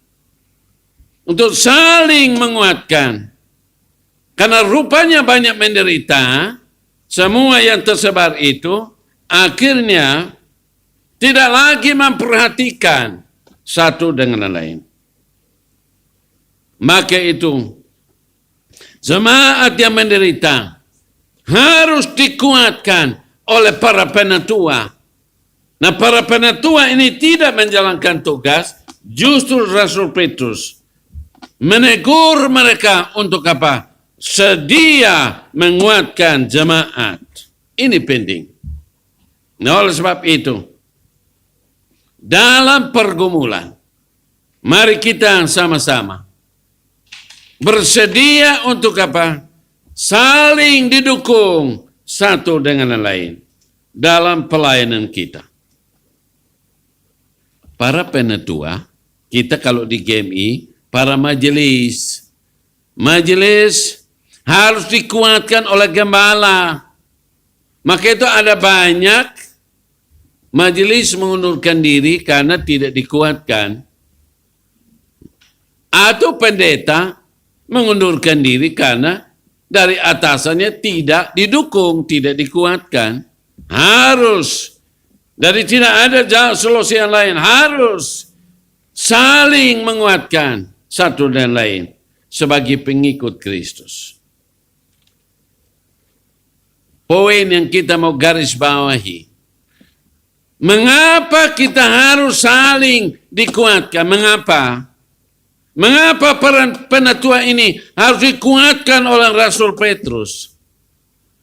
untuk saling menguatkan. Karena rupanya banyak menderita, semua yang tersebar itu akhirnya tidak lagi memperhatikan satu dengan yang lain. Maka itu, jemaat yang menderita harus dikuatkan oleh para penatua. Nah, para penatua ini tidak menjalankan tugas, justru Rasul Petrus menegur mereka untuk apa? Sedia menguatkan jemaat. Ini penting. Nah, oleh sebab itu, dalam pergumulan, mari kita sama-sama bersedia untuk apa? Saling didukung satu dengan yang lain dalam pelayanan kita. Para penatua, kita kalau di GMI, para majelis harus dikuatkan oleh gembala. Maka itu ada banyak majelis mengundurkan diri karena tidak dikuatkan. Atau pendeta mengundurkan diri karena dari atasannya tidak didukung, tidak dikuatkan. Harus, dari tidak ada solusi yang lain, harus saling menguatkan satu dan lain sebagai pengikut Kristus. Poin yang kita mau garis bawahi, mengapa kita harus saling dikuatkan? Mengapa? Mengapa peran penatua ini harus dikuatkan oleh Rasul Petrus?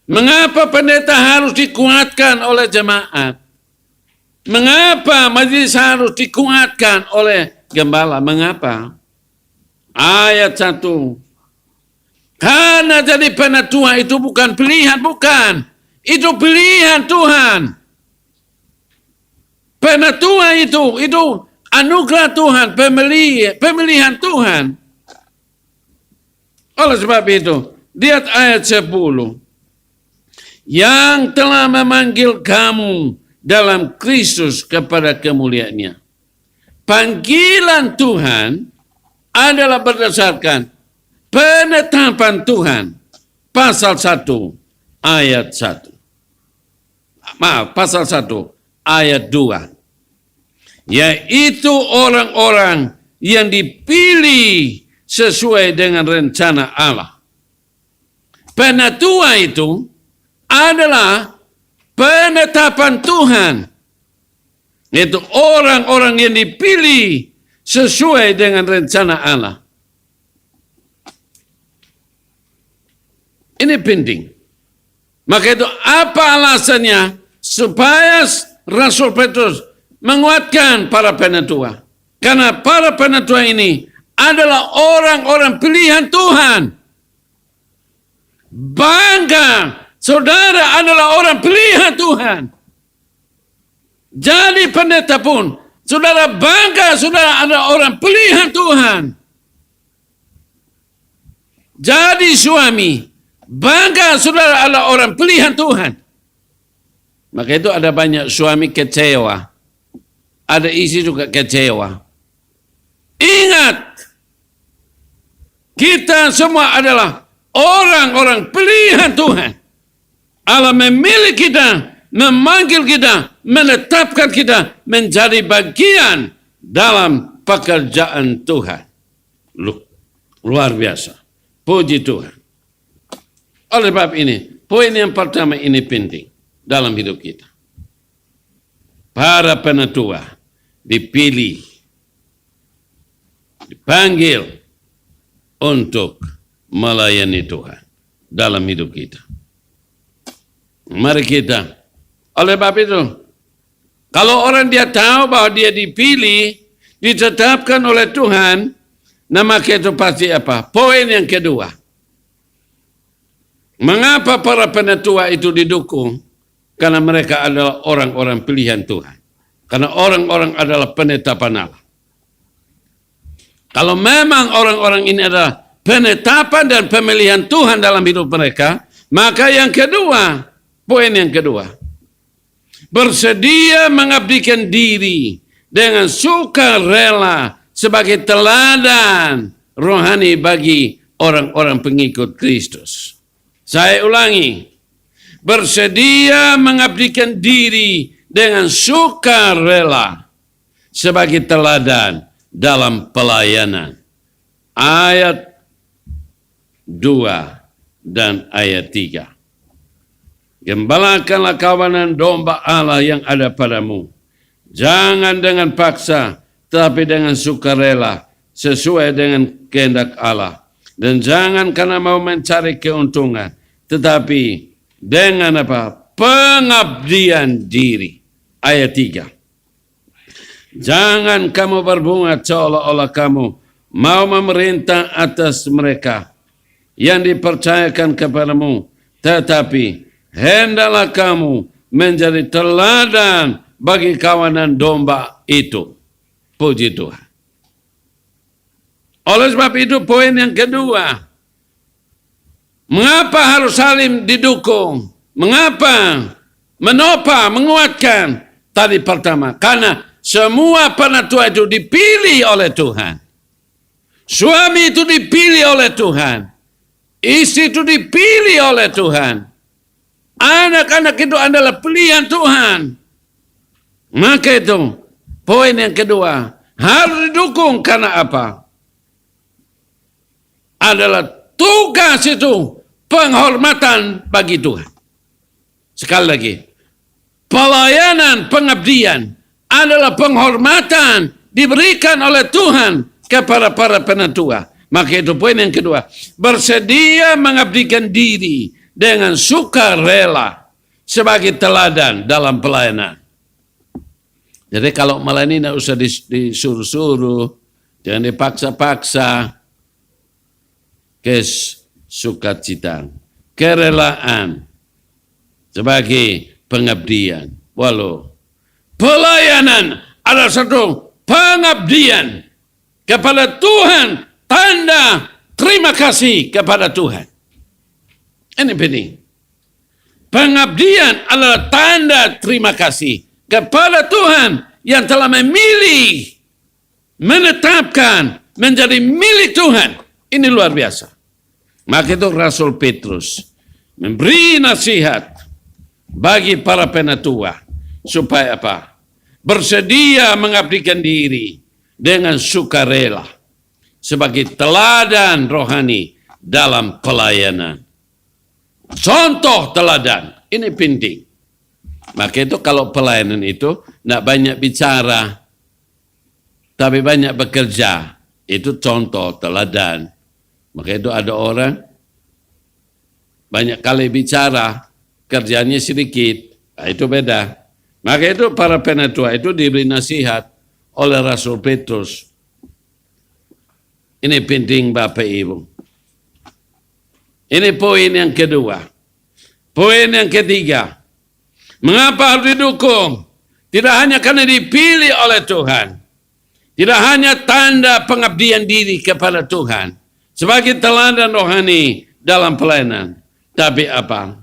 Mengapa pendeta harus dikuatkan oleh jemaat? Mengapa majelis harus dikuatkan oleh gembala? Mengapa? Ayat 1. Karena jadi penatua itu bukan pilihan, bukan. Itu pilihan Tuhan. Penatua itu anugerah Tuhan, pemilihan Tuhan. Oleh sebab itu, lihat ayat 10. Yang telah memanggil kamu dalam Kristus kepada kemuliaannya. Panggilan Tuhan adalah berdasarkan penetapan Tuhan. Pasal 1 ayat 1. Pasal 1 ayat 2. Yaitu orang-orang yang dipilih sesuai dengan rencana Allah. Penatua itu adalah penetapan Tuhan. Itu orang-orang yang dipilih sesuai dengan rencana Allah. Ini penting. Maka itu apa alasannya supaya Rasul Petrus menguatkan para penatua? Karena para penatua ini adalah orang-orang pilihan Tuhan. Bangga, saudara adalah orang pilihan Tuhan. Jadi pendeta pun, saudara bangga, saudara adalah orang pilihan Tuhan. Jadi suami, bangga, saudara adalah orang pilihan Tuhan. Maka itu ada banyak suami kecewa. Ada istri juga kecewa. Ingat, kita semua adalah orang-orang pilihan Tuhan. Allah memilih kita, memanggil kita, menetapkan kita menjadi bagian dalam pekerjaan Tuhan. Luar biasa. Puji Tuhan. Oleh sebab ini, poin yang pertama ini penting dalam hidup kita. Para penatua dipilih, dipanggil untuk melayani Tuhan dalam hidup kita. Mari kita, oleh sebab itu, kalau orang dia tahu bahwa dia dipilih, ditetapkan oleh Tuhan, nama itu pasti apa? Poin yang kedua. Mengapa para penatua itu didukung? Karena mereka adalah orang-orang pilihan Tuhan. Karena orang-orang adalah penetapan Allah. Kalau memang orang-orang ini adalah penetapan dan pemilihan Tuhan dalam hidup mereka, maka yang kedua, poin yang kedua, bersedia mengabdikan diri dengan sukarela sebagai teladan rohani bagi orang-orang pengikut Kristus. Saya ulangi, bersedia mengabdikan diri dengan sukarela sebagai teladan dalam pelayanan. Ayat 2 dan ayat 3. Gembalakanlah kawanan domba Allah yang ada padamu. Jangan dengan paksa, tetapi dengan sukarela, sesuai dengan kehendak Allah. Dan jangan karena mau mencari keuntungan, tetapi dengan apa? pengabdian diri. Ayat 3. Jangan kamu berbunga seolah-olah kamu mau memerintah atas mereka yang dipercayakan kepadamu, tetapi hendaklah kamu menjadi teladan bagi kawanan domba itu. Puji Tuhan. Oleh sebab itu poin yang kedua, mengapa harus saling didukung? Mengapa menguatkan? Tadi pertama, karena semua penatua itu dipilih oleh Tuhan. Suami itu dipilih oleh Tuhan. Istri itu dipilih oleh Tuhan. Anak-anak itu adalah pilihan Tuhan. Maka itu, poin yang kedua, harus didukung karena apa? Adalah tugas itu penghormatan bagi Tuhan. Sekali lagi, pelayanan pengabdian adalah penghormatan diberikan oleh Tuhan kepada para penatua. Maka itu poin yang kedua, bersedia mengabdikan diri dengan sukarela sebagai teladan dalam pelayanan. Jadi kalau melayani tidak usah disuruh-suruh, jangan dipaksa-paksa. Sukacita, kerelaan sebagai pengabdian. Walau pelayanan adalah satu pengabdian kepada Tuhan, tanda terima kasih kepada Tuhan. Ini penting. Pengabdian adalah tanda terima kasih kepada Tuhan yang telah memilih, menetapkan menjadi milik Tuhan. Ini luar biasa. Maka itu Rasul Petrus memberi nasihat bagi para penatua supaya apa? Bersedia mengabdikan diri dengan sukarela sebagai teladan rohani dalam pelayanan. Contoh teladan, ini penting. Maka itu kalau pelayanan itu tidak banyak bicara, tapi banyak bekerja. Itu contoh teladan. Maka itu ada orang banyak kali bicara, kerjanya sedikit. Nah, itu beda. Maka itu para penatua itu diberi nasihat oleh Rasul Petrus. Ini penting Bapak Ibu. Ini poin yang kedua. Poin yang ketiga. Mengapa harus didukung? Tidak hanya karena dipilih oleh Tuhan. Tidak hanya tanda pengabdian diri kepada Tuhan. Sebagai teladan rohani dalam pelayanan. Tapi apa?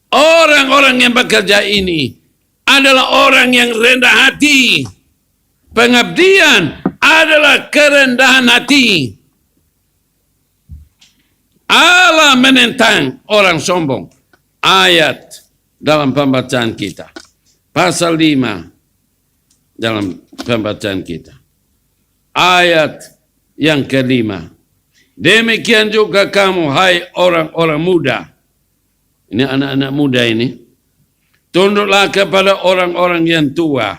Orang-orang yang bekerja ini adalah orang yang rendah hati. Pengabdian adalah kerendahan hati. Allah menentang orang sombong. Ayat dalam pembacaan kita. Pasal 5 dalam pembacaan kita. Ayat yang kelima. Demikian juga kamu, hai orang-orang muda. Ini anak-anak muda ini. Tunduklah kepada orang-orang yang tua.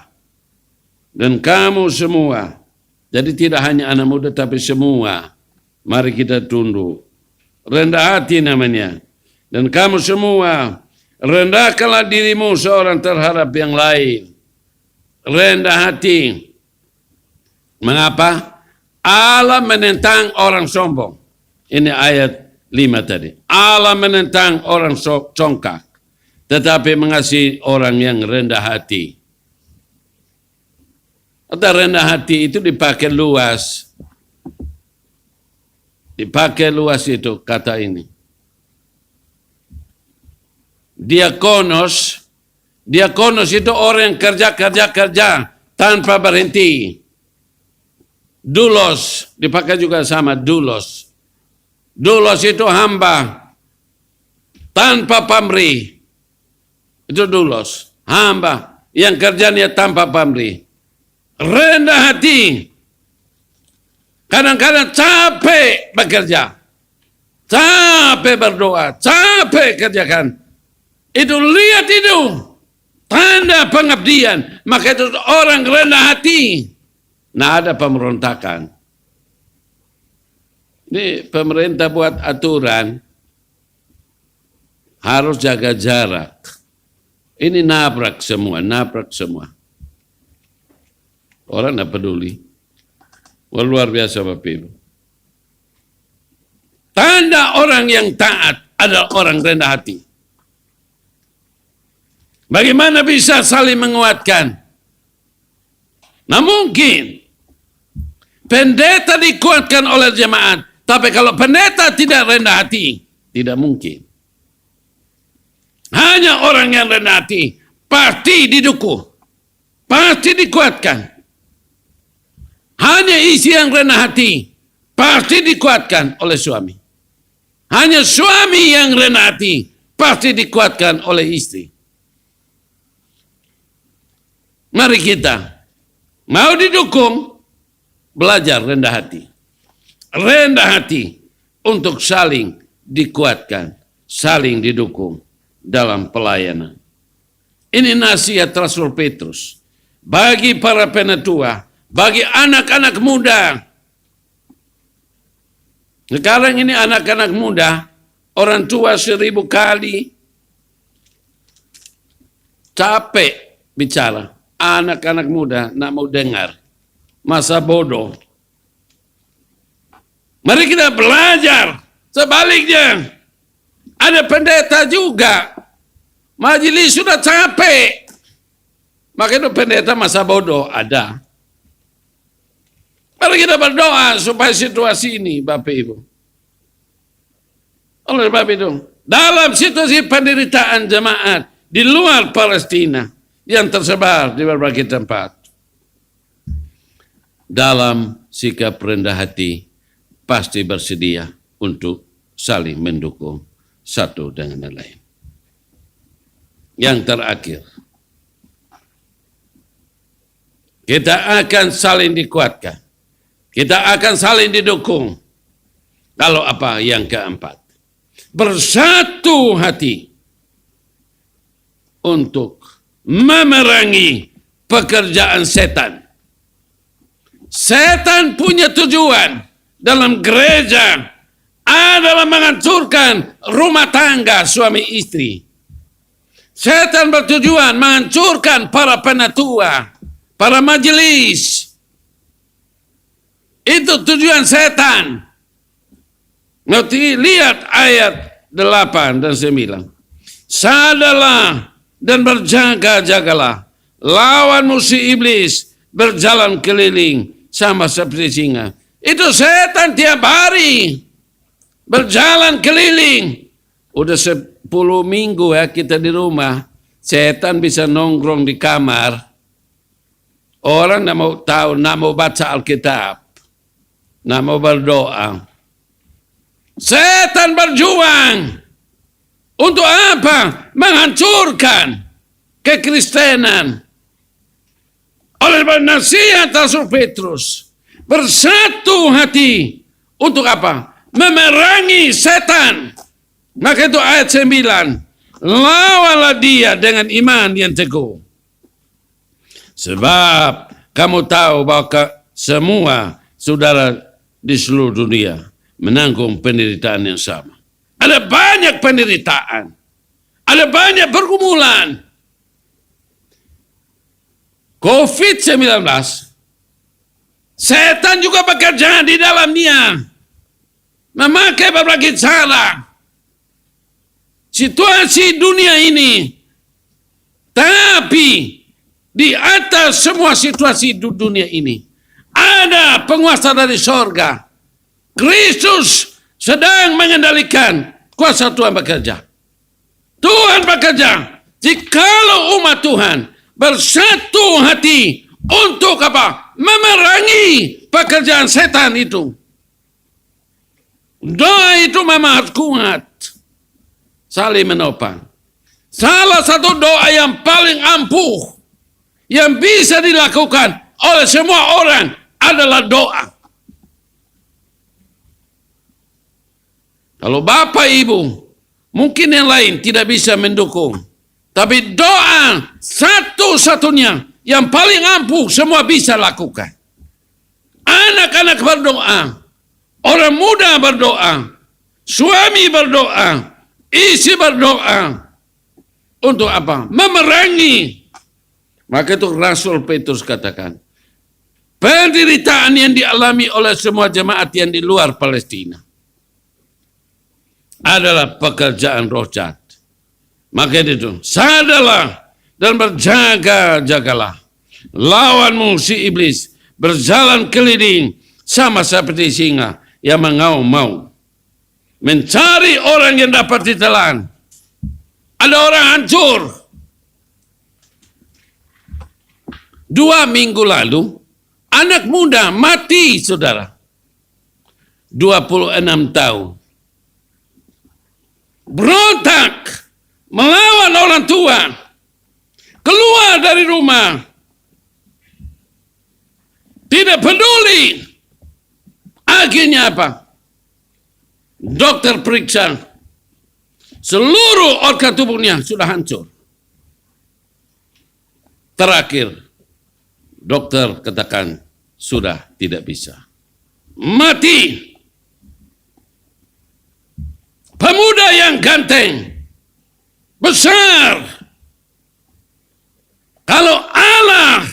Dan kamu semua. Jadi tidak hanya anak muda tapi semua. Mari kita tunduk. Rendah hati namanya. Dan kamu semua. Rendahkanlah dirimu seorang terhadap yang lain. Rendah hati. Mengapa? Allah menentang orang sombong. Ini ayat 5 tadi. Allah menentang orang congkak. Tetapi mengasihi orang yang rendah hati. Atau rendah hati itu dipakai luas. Dipakai luas itu kata ini. Diakonos. Diakonos itu orang yang kerja tanpa berhenti. Dulos, dipakai juga sama dulos. Dulos itu hamba tanpa pamrih. Itu dulos, hamba yang kerjanya tanpa pamrih. Rendah hati. Kadang-kadang capek bekerja. Capek berdoa, capek kerjakan. Itu lihat itu. Tanda pengabdian. Maka itu orang rendah hati. Nah, ada pemberontakan. Ini pemerintah buat aturan harus jaga jarak. Ini nabrak semua. Orang tidak peduli. Wah, luar biasa Bapak Ibu. Tanda orang yang taat adalah orang rendah hati. Bagaimana bisa saling menguatkan? Nah mungkin pendeta dikuatkan oleh jemaat, tapi kalau pendeta tidak rendah hati, tidak mungkin. Hanya orang yang rendah hati pasti didukung, pasti dikuatkan. Hanya istri yang rendah hati pasti dikuatkan oleh suami. Hanya suami yang rendah hati pasti dikuatkan oleh istri. Mari kita mau didukung, belajar rendah hati. Rendah hati untuk saling dikuatkan, saling didukung dalam pelayanan. Ini nasihat Rasul Petrus bagi para penatua, bagi anak-anak muda. Sekarang ini anak-anak muda, orang tua 1000 kali capek bicara. Anak-anak muda nak mau dengar. Masa bodoh. Mari kita belajar. Sebaliknya, ada pendeta juga. Majelis sudah capek. Makanya pendeta masa bodoh ada. Mari kita berdoa supaya situasi ini, Bapak Ibu. Oleh Bapak Ibu, dalam situasi penderitaan jemaat di luar Palestina yang tersebar di berbagai tempat, dalam sikap rendah hati pasti bersedia untuk saling mendukung satu dengan yang lain. Yang terakhir, kita akan saling dikuatkan. Kita akan saling didukung. Kalau apa? Yang keempat, bersatu hati untuk memerangi pekerjaan setan. Setan punya tujuan dalam gereja adalah menghancurkan rumah tangga suami istri. Setan bertujuan menghancurkan para penatua, para majelis. Itu tujuan setan. Nanti lihat ayat 8 dan 9. Sadarlah dan berjaga-jagalah. Lawan musuh iblis berjalan keliling sama seperti singa. Itu setan tiap hari berjalan keliling. Udah 10 minggu ya kita di rumah. Setan bisa nongkrong di kamar. Orang tidak mau tahu, tidak mau baca Alkitab, tidak mau berdoa. Setan berjuang. Untuk apa? Menghancurkan kekristenan. Oleh nasihat Rasul Petrus, bersatu hati untuk apa? Memerangi setan. Maka itu ayat 9. Lawanlah dia dengan iman yang teguh. Sebab kamu tahu bahwa semua saudara di seluruh dunia menanggung penderitaan yang sama. Ada banyak penderitaan. Ada banyak pergumulan. COVID-19, setan juga bekerja di dalamnya. Memakai berbagai cara. Situasi dunia ini. Tapi di atas semua situasi dunia ini, ada penguasa dari sorga. Kristus sedang mengendalikan, kuasa Tuhan bekerja. Tuhan bekerja. Jikalau umat Tuhan bersatu hati untuk apa? Memerangi pekerjaan setan itu. Doa itu memang harus kuat. Saling menopang. Salah satu doa yang paling ampuh yang bisa dilakukan oleh semua orang adalah doa. Kalau Bapak Ibu, mungkin yang lain tidak bisa mendukung. Tapi doa satu-satunya yang paling ampuh semua bisa lakukan. Anak-anak berdoa, orang muda berdoa, suami berdoa, istri berdoa. Untuk apa? Memerangi. Maka itu Rasul Petrus katakan, penderitaan yang dialami oleh semua jemaat yang di luar Palestina adalah pekerjaan roh jahat. Maka itu, sadarlah dan berjaga-jagalah. Lawanmu si iblis berjalan keliling sama seperti singa yang mengaum-ngaum, mencari orang yang dapat ditelan. Ada orang hancur. 2 minggu lalu, anak muda mati, saudara. 26 tahun. Berontak, melawan orang tua. Keluar dari rumah. Tidak peduli. Akhirnya apa? Dokter periksa. Seluruh organ tubuhnya sudah hancur. Terakhir, dokter katakan sudah tidak bisa. Mati. Pemuda yang ganteng, besar. Kalau Allah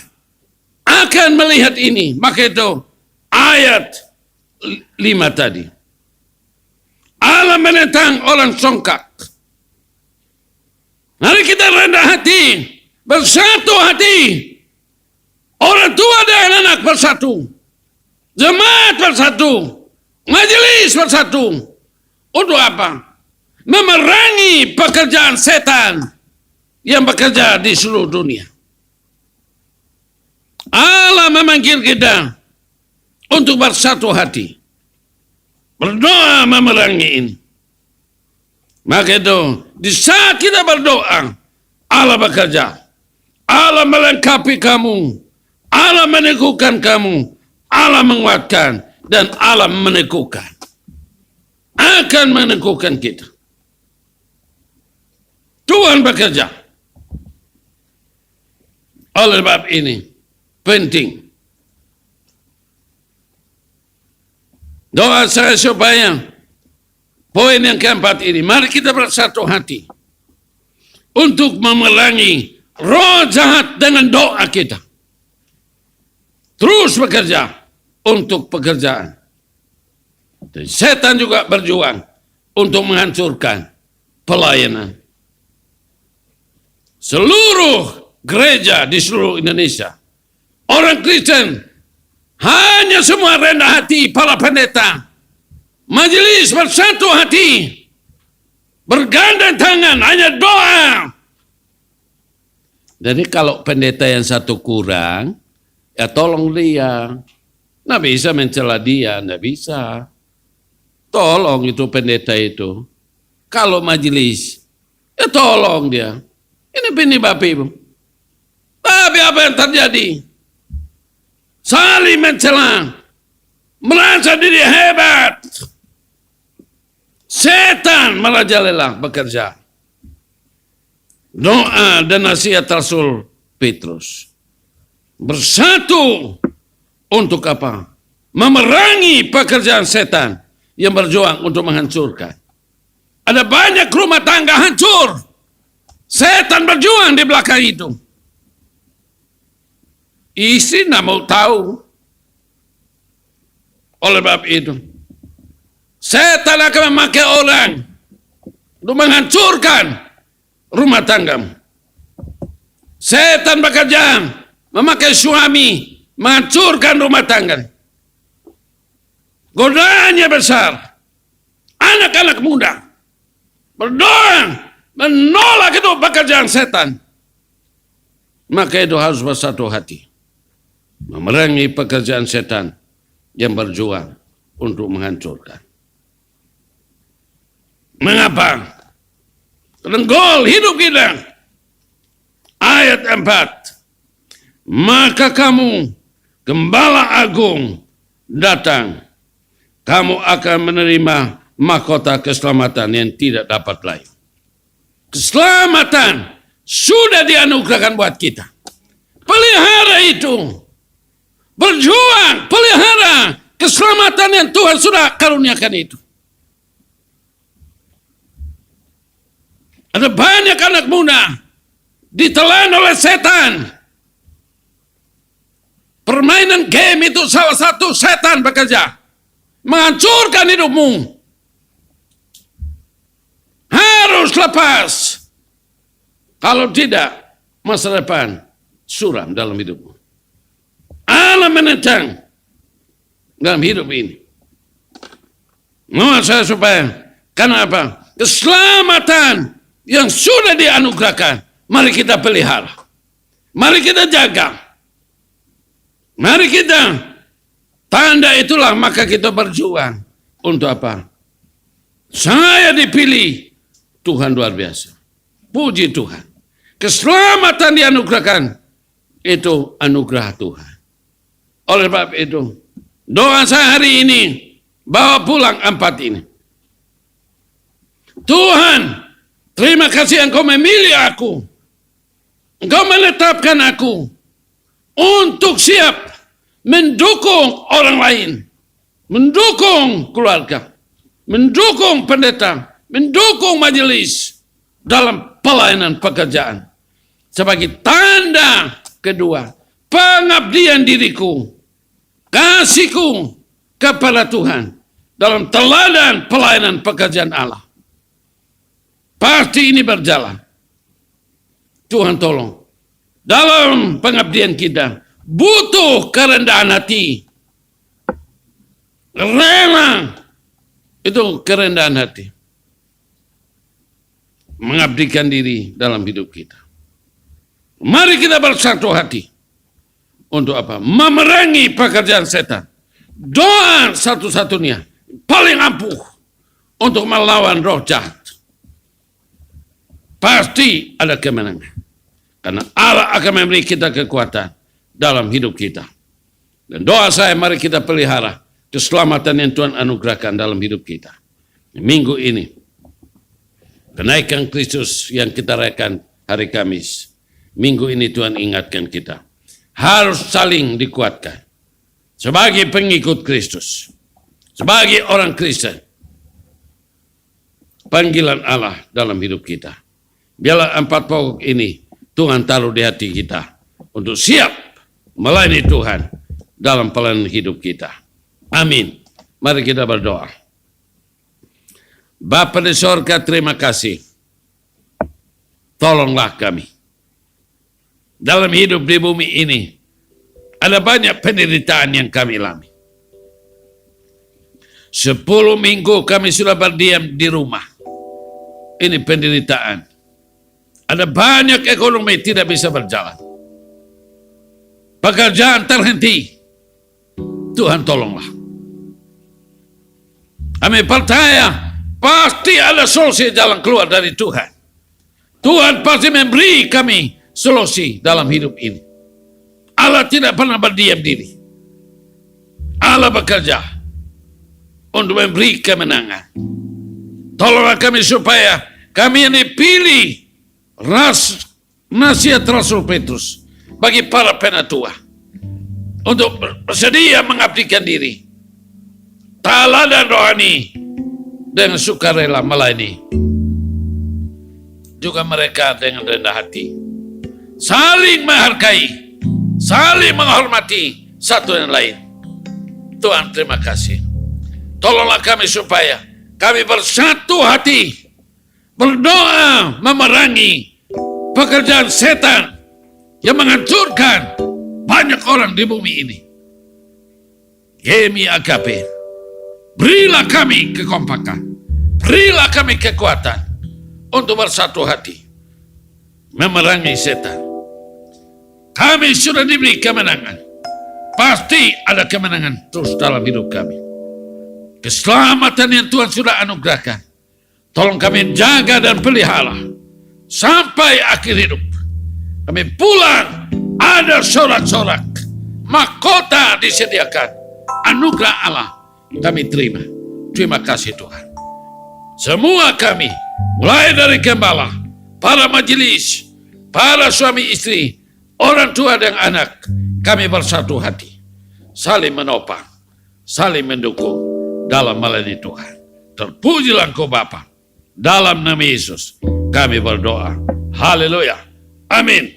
akan melihat ini, maka itu ayat 5 tadi. Allah menentang orang songkak. Mari kita rendah hati, bersatu hati. Orang tua dan anak bersatu. Jemaat bersatu. Majelis bersatu. Untuk apa? Memerangi pekerjaan setan yang bekerja di seluruh dunia. Allah memanggil kita untuk bersatu hati. Berdoa memerangi ini. Maka itu, di saat kita berdoa, Allah bekerja. Allah melengkapi kamu. Allah meneguhkan kamu. Allah menguatkan. Dan Allah meneguhkan. Akan meneguhkan kita. Tuhan bekerja. Oleh sebab ini, penting. Doa saya supaya poin yang keempat ini, mari kita bersatu hati untuk memerangi roh jahat dengan doa kita. Terus bekerja untuk pekerjaan. Dan setan juga berjuang untuk menghancurkan pelayanan. Seluruh gereja di seluruh Indonesia, orang Kristen hanya semua rendah hati, para pendeta, majelis bersatu hati, bergandeng tangan, hanya doa. Jadi kalau pendeta yang satu kurang, ya tolong dia. Nggak bisa mencela dia, nggak bisa. Tolong itu pendeta itu. Kalau majelis, ya tolong dia. Ini Bapak Ibu. Tapi apa yang terjadi? Saling mencela, merasa diri hebat. Setan merajalela bekerja. Doa dan nasihat Rasul Petrus. Bersatu untuk apa? Memerangi pekerjaan setan yang berjuang untuk menghancurkan. Ada banyak rumah tangga hancur. Setan berjuang di belakang itu. Istri tidak mau tahu. Oleh sebab itu, setan akan memakai orang untuk menghancurkan rumah tanggamu. Setan bekerja memakai suami menghancurkan rumah tangga. Godaannya besar. Anak-anak muda berdoa menolak itu pekerjaan setan. Maka itu harus bersatu hati. Memerangi pekerjaan setan yang berjuang untuk menghancurkan. Mengapa? Tenggol hidup kita. Ayat 4. Maka kamu, Gembala Agung, datang. Kamu akan menerima mahkota keselamatan yang tidak dapat lain. Keselamatan sudah dianugerahkan buat kita. Pelihara itu. Berjuang, pelihara keselamatan yang Tuhan sudah karuniakan itu. Ada banyak anak muda ditelan oleh setan. Permainan game itu salah satu setan bekerja. Menghancurkan hidupmu. Harus lepas. Kalau tidak, masa depan suram dalam hidupmu. Allah menentang dalam hidup ini. Mohon saya supaya, kenapa? Keselamatan yang sudah dianugerahkan, mari kita pelihara. Mari kita jaga. Mari kita, tanda itulah maka kita berjuang. Untuk apa? Saya dipilih. Tuhan luar biasa. Puji Tuhan. Keselamatan dianugerahkan. Itu anugerah Tuhan. Oleh sebab itu, doa saya hari ini, bawa pulang 4 ini. Tuhan, terima kasih Engkau memilih aku. Engkau menetapkan aku untuk siap mendukung orang lain, mendukung keluarga, mendukung pendeta, mendukung majelis dalam pelayanan pekerjaan. Sebagai tanda kedua, pengabdian diriku, kasihku kepada Tuhan dalam teladan pelayanan pekerjaan Allah. Pasti ini berjalan. Tuhan tolong. Dalam pengabdian kita butuh kerendahan hati. Rela. Itu kerendahan hati. Mengabdikan diri dalam hidup kita. Mari kita bersatu hati. Untuk apa? Memerangi pekerjaan setan. Doa satu-satunya paling ampuh untuk melawan roh jahat. Pasti ada kemenangan. Karena Allah akan memberi kita kekuatan dalam hidup kita. Dan doa saya, mari kita pelihara keselamatan yang Tuhan anugerahkan dalam hidup kita. Minggu ini, kenaikan Kristus yang kita rayakan hari Kamis. Minggu ini Tuhan ingatkan kita. Harus saling dikuatkan. Sebagai pengikut Kristus. Sebagai orang Kristen. Panggilan Allah dalam hidup kita. Biarlah 4 pokok ini Tuhan taruh di hati kita. Untuk siap melayani Tuhan dalam pelayanan hidup kita. Amin. Mari kita berdoa. Bapa di sorga, terima kasih. Tolonglah kami. Dalam hidup di bumi ini, ada banyak penderitaan yang kami alami. 10 minggu kami sudah berdiam di rumah. Ini penderitaan. Ada banyak ekonomi tidak bisa berjalan. Pekerjaan terhenti. Tuhan tolonglah. Kami percaya pasti ada solusi jalan keluar dari Tuhan. Tuhan pasti memberi kami solusi dalam hidup ini. Allah tidak pernah berdiam diri. Allah bekerja untuk memberi kemenangan. Tolonglah kami supaya kami yang dipilih nasihat Rasul Petrus bagi para penatua untuk bersedia mengabdikan diri, teladan rohani dengan sukarela melayani juga mereka dengan rendah hati, saling menghargai, saling menghormati satu dan lain. Tuhan terima kasih. Tolonglah kami supaya kami bersatu hati, berdoa memerangi pekerjaan setan yang menghancurkan banyak orang di bumi ini. Gemi agape, berilah kami kekompakan, berilah kami kekuatan untuk bersatu hati memerangi setan. Kami sudah diberi kemenangan, pasti ada kemenangan terus dalam hidup kami. Keselamatan yang Tuhan sudah anugerahkan, tolong kami jaga dan pelihara sampai akhir hidup. Kami pulang ada sorak-sorak, mahkota disediakan, anugerah Allah kami terima. Terima kasih Tuhan. Semua kami, mulai dari gembala, para majelis, para suami istri, orang tua dan anak, kami bersatu hati, saling menopang, saling mendukung dalam melayani Tuhan. Terpujilah Engkau Bapa. Dalam nama Yesus kami berdoa. Haleluya. Amin.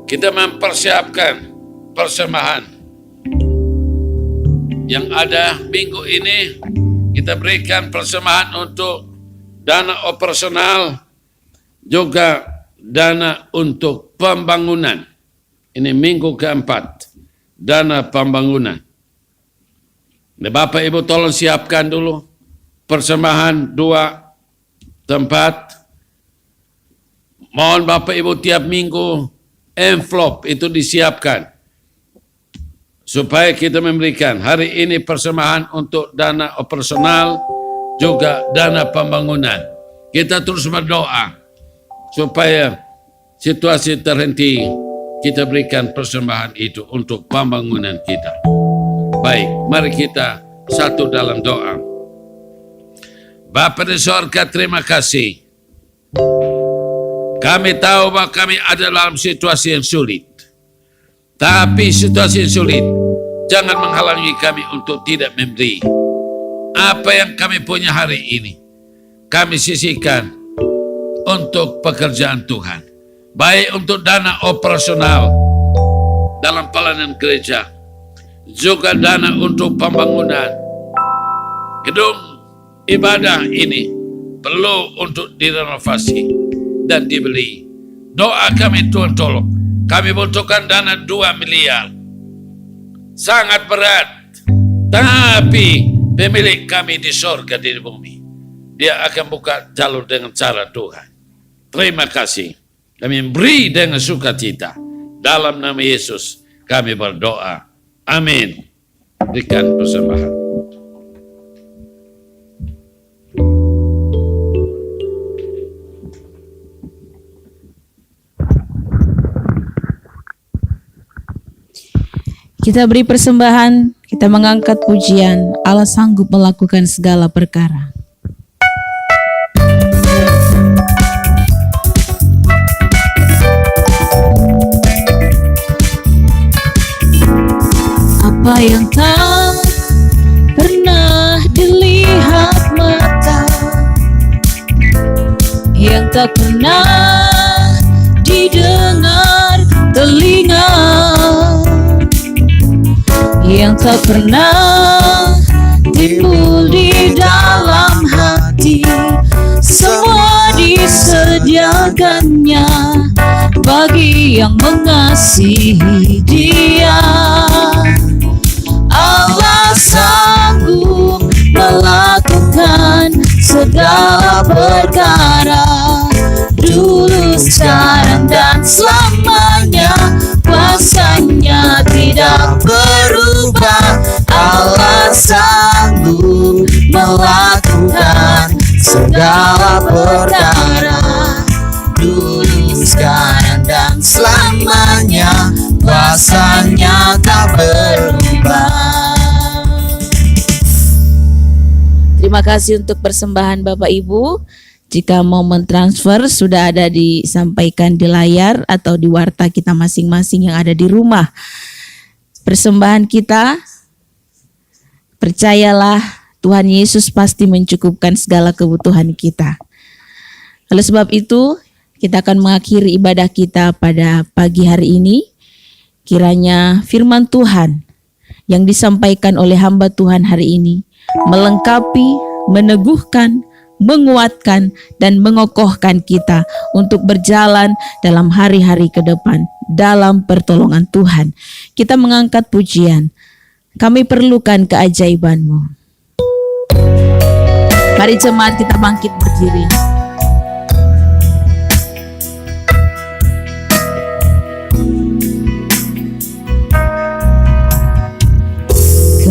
Kita mempersiapkan persembahan yang ada minggu ini. Kita berikan persembahan untuk dana operasional, juga dana untuk pembangunan. Ini minggu keempat, dana pembangunan. Bapak Ibu tolong siapkan dulu persembahan 2 tempat. Mohon Bapak Ibu tiap minggu envelope itu disiapkan supaya kita memberikan. Hari ini persembahan untuk dana operasional, juga dana pembangunan. Kita terus berdoa supaya situasi terhenti. Kita berikan persembahan itu untuk pembangunan kita. Baik, mari kita satu dalam doa. Bapa di sorga, terima kasih. Kami tahu bahwa kami ada dalam situasi yang sulit. Tapi situasi yang sulit jangan menghalangi kami untuk tidak memberi. Apa yang kami punya hari ini, kami sisihkan untuk pekerjaan Tuhan. Baik untuk dana operasional dalam pelayanan gereja, juga dana untuk pembangunan. Gedung ibadah ini perlu untuk direnovasi dan dibeli. Doa kami, Tuhan tolong. Kami butuhkan dana 2 miliar. Sangat berat. Tapi pemilik kami di sorga, di bumi, Dia akan buka jalur dengan cara Tuhan. Terima kasih. Kami beri dengan sukacita. Dalam nama Yesus kami berdoa. Amin. Berikan persembahan. Kita beri persembahan, kita mengangkat pujian. Allah sanggup melakukan segala perkara. Apa yang tak pernah dilihat mata, yang tak pernah didengar telinga, yang tak pernah timbul di dalam hati, semua disediakannya bagi yang mengasihi Dia. Allah sanggup melakukan segala perkara, dulu, sekarang, dan selamanya. Kuasanya tidak berubah. Allah sanggup melakukan segala perkara, dulu, sekarang, dan selamanya. Kuasanya tak berubah. Terima kasih untuk persembahan Bapak Ibu. Jika mau mentransfer sudah ada disampaikan di layar atau di warta kita masing-masing yang ada di rumah. Persembahan kita, percayalah Tuhan Yesus pasti mencukupkan segala kebutuhan kita. Oleh sebab itu, kita akan mengakhiri ibadah kita pada pagi hari ini. Kiranya firman Tuhan yang disampaikan oleh hamba Tuhan hari ini melengkapi, meneguhkan, menguatkan, dan mengokohkan kita untuk berjalan dalam hari-hari ke depan dalam pertolongan Tuhan. Kita mengangkat pujian. Kami perlukan keajaiban-Mu. Mari jemaat kita bangkit berdiri.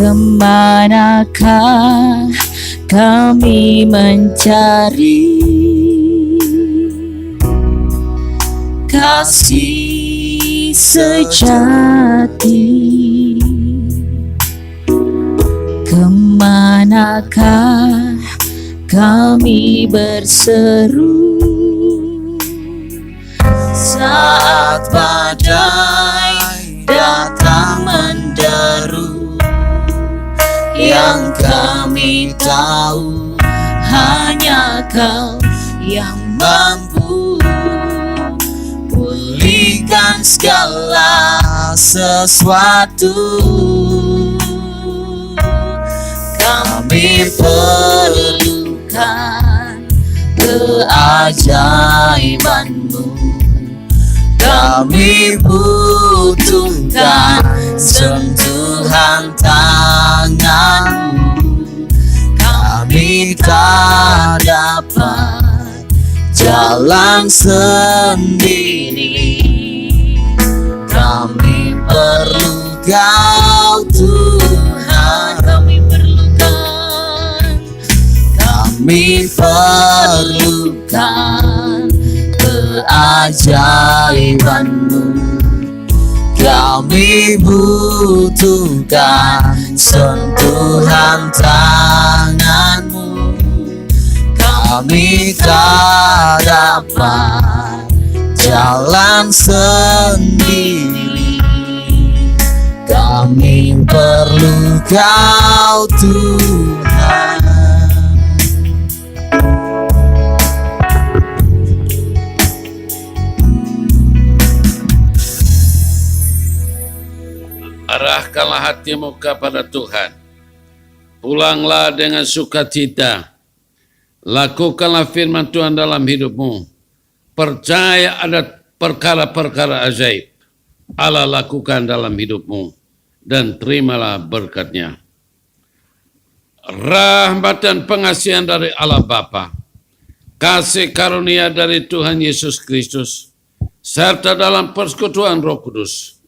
Kemanakah kami mencari kasih sejati? Kemanakah kami berseru saat badai datang menderu? Yang kami tahu hanya Kau yang mampu pulihkan segala sesuatu. Kami perlukan keajaiban-Mu. Kami butuhkan sentuhan tangan-Mu. Kami tak dapat jalan sendiri. Kami perlu Kau Tuhan. Kami perlukan keajaiban-Mu. Kami butuhkan sentuhan tangan-Mu. Kami tak dapat jalan sendiri. Kami perlu Kau Tuhan. Arahkanlah hatimu kepada Tuhan. Pulanglah dengan sukacita. Lakukanlah firman Tuhan dalam hidupmu. Percaya ada perkara-perkara ajaib Allah lakukan dalam hidupmu. Dan terimalah berkatnya. Rahmat dan pengasihan dari Allah Bapa, kasih karunia dari Tuhan Yesus Kristus, serta dalam persekutuan Roh Kudus,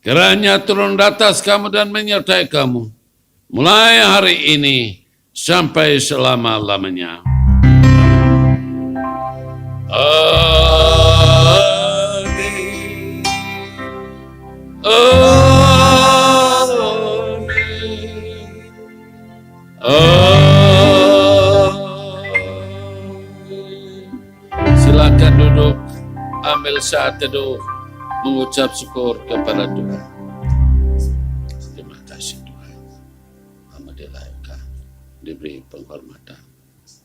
kiranya turun di atas kamu dan menyertai kamu, mulai hari ini sampai selama-lamanya. Amin. Amin. Amin. Silakan duduk, ambil saat teduh, mengucap syukur kepada Tuhan. Terima kasih Tuhan. Alhamdulillah diberi penghormatan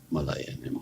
melayani-Mu.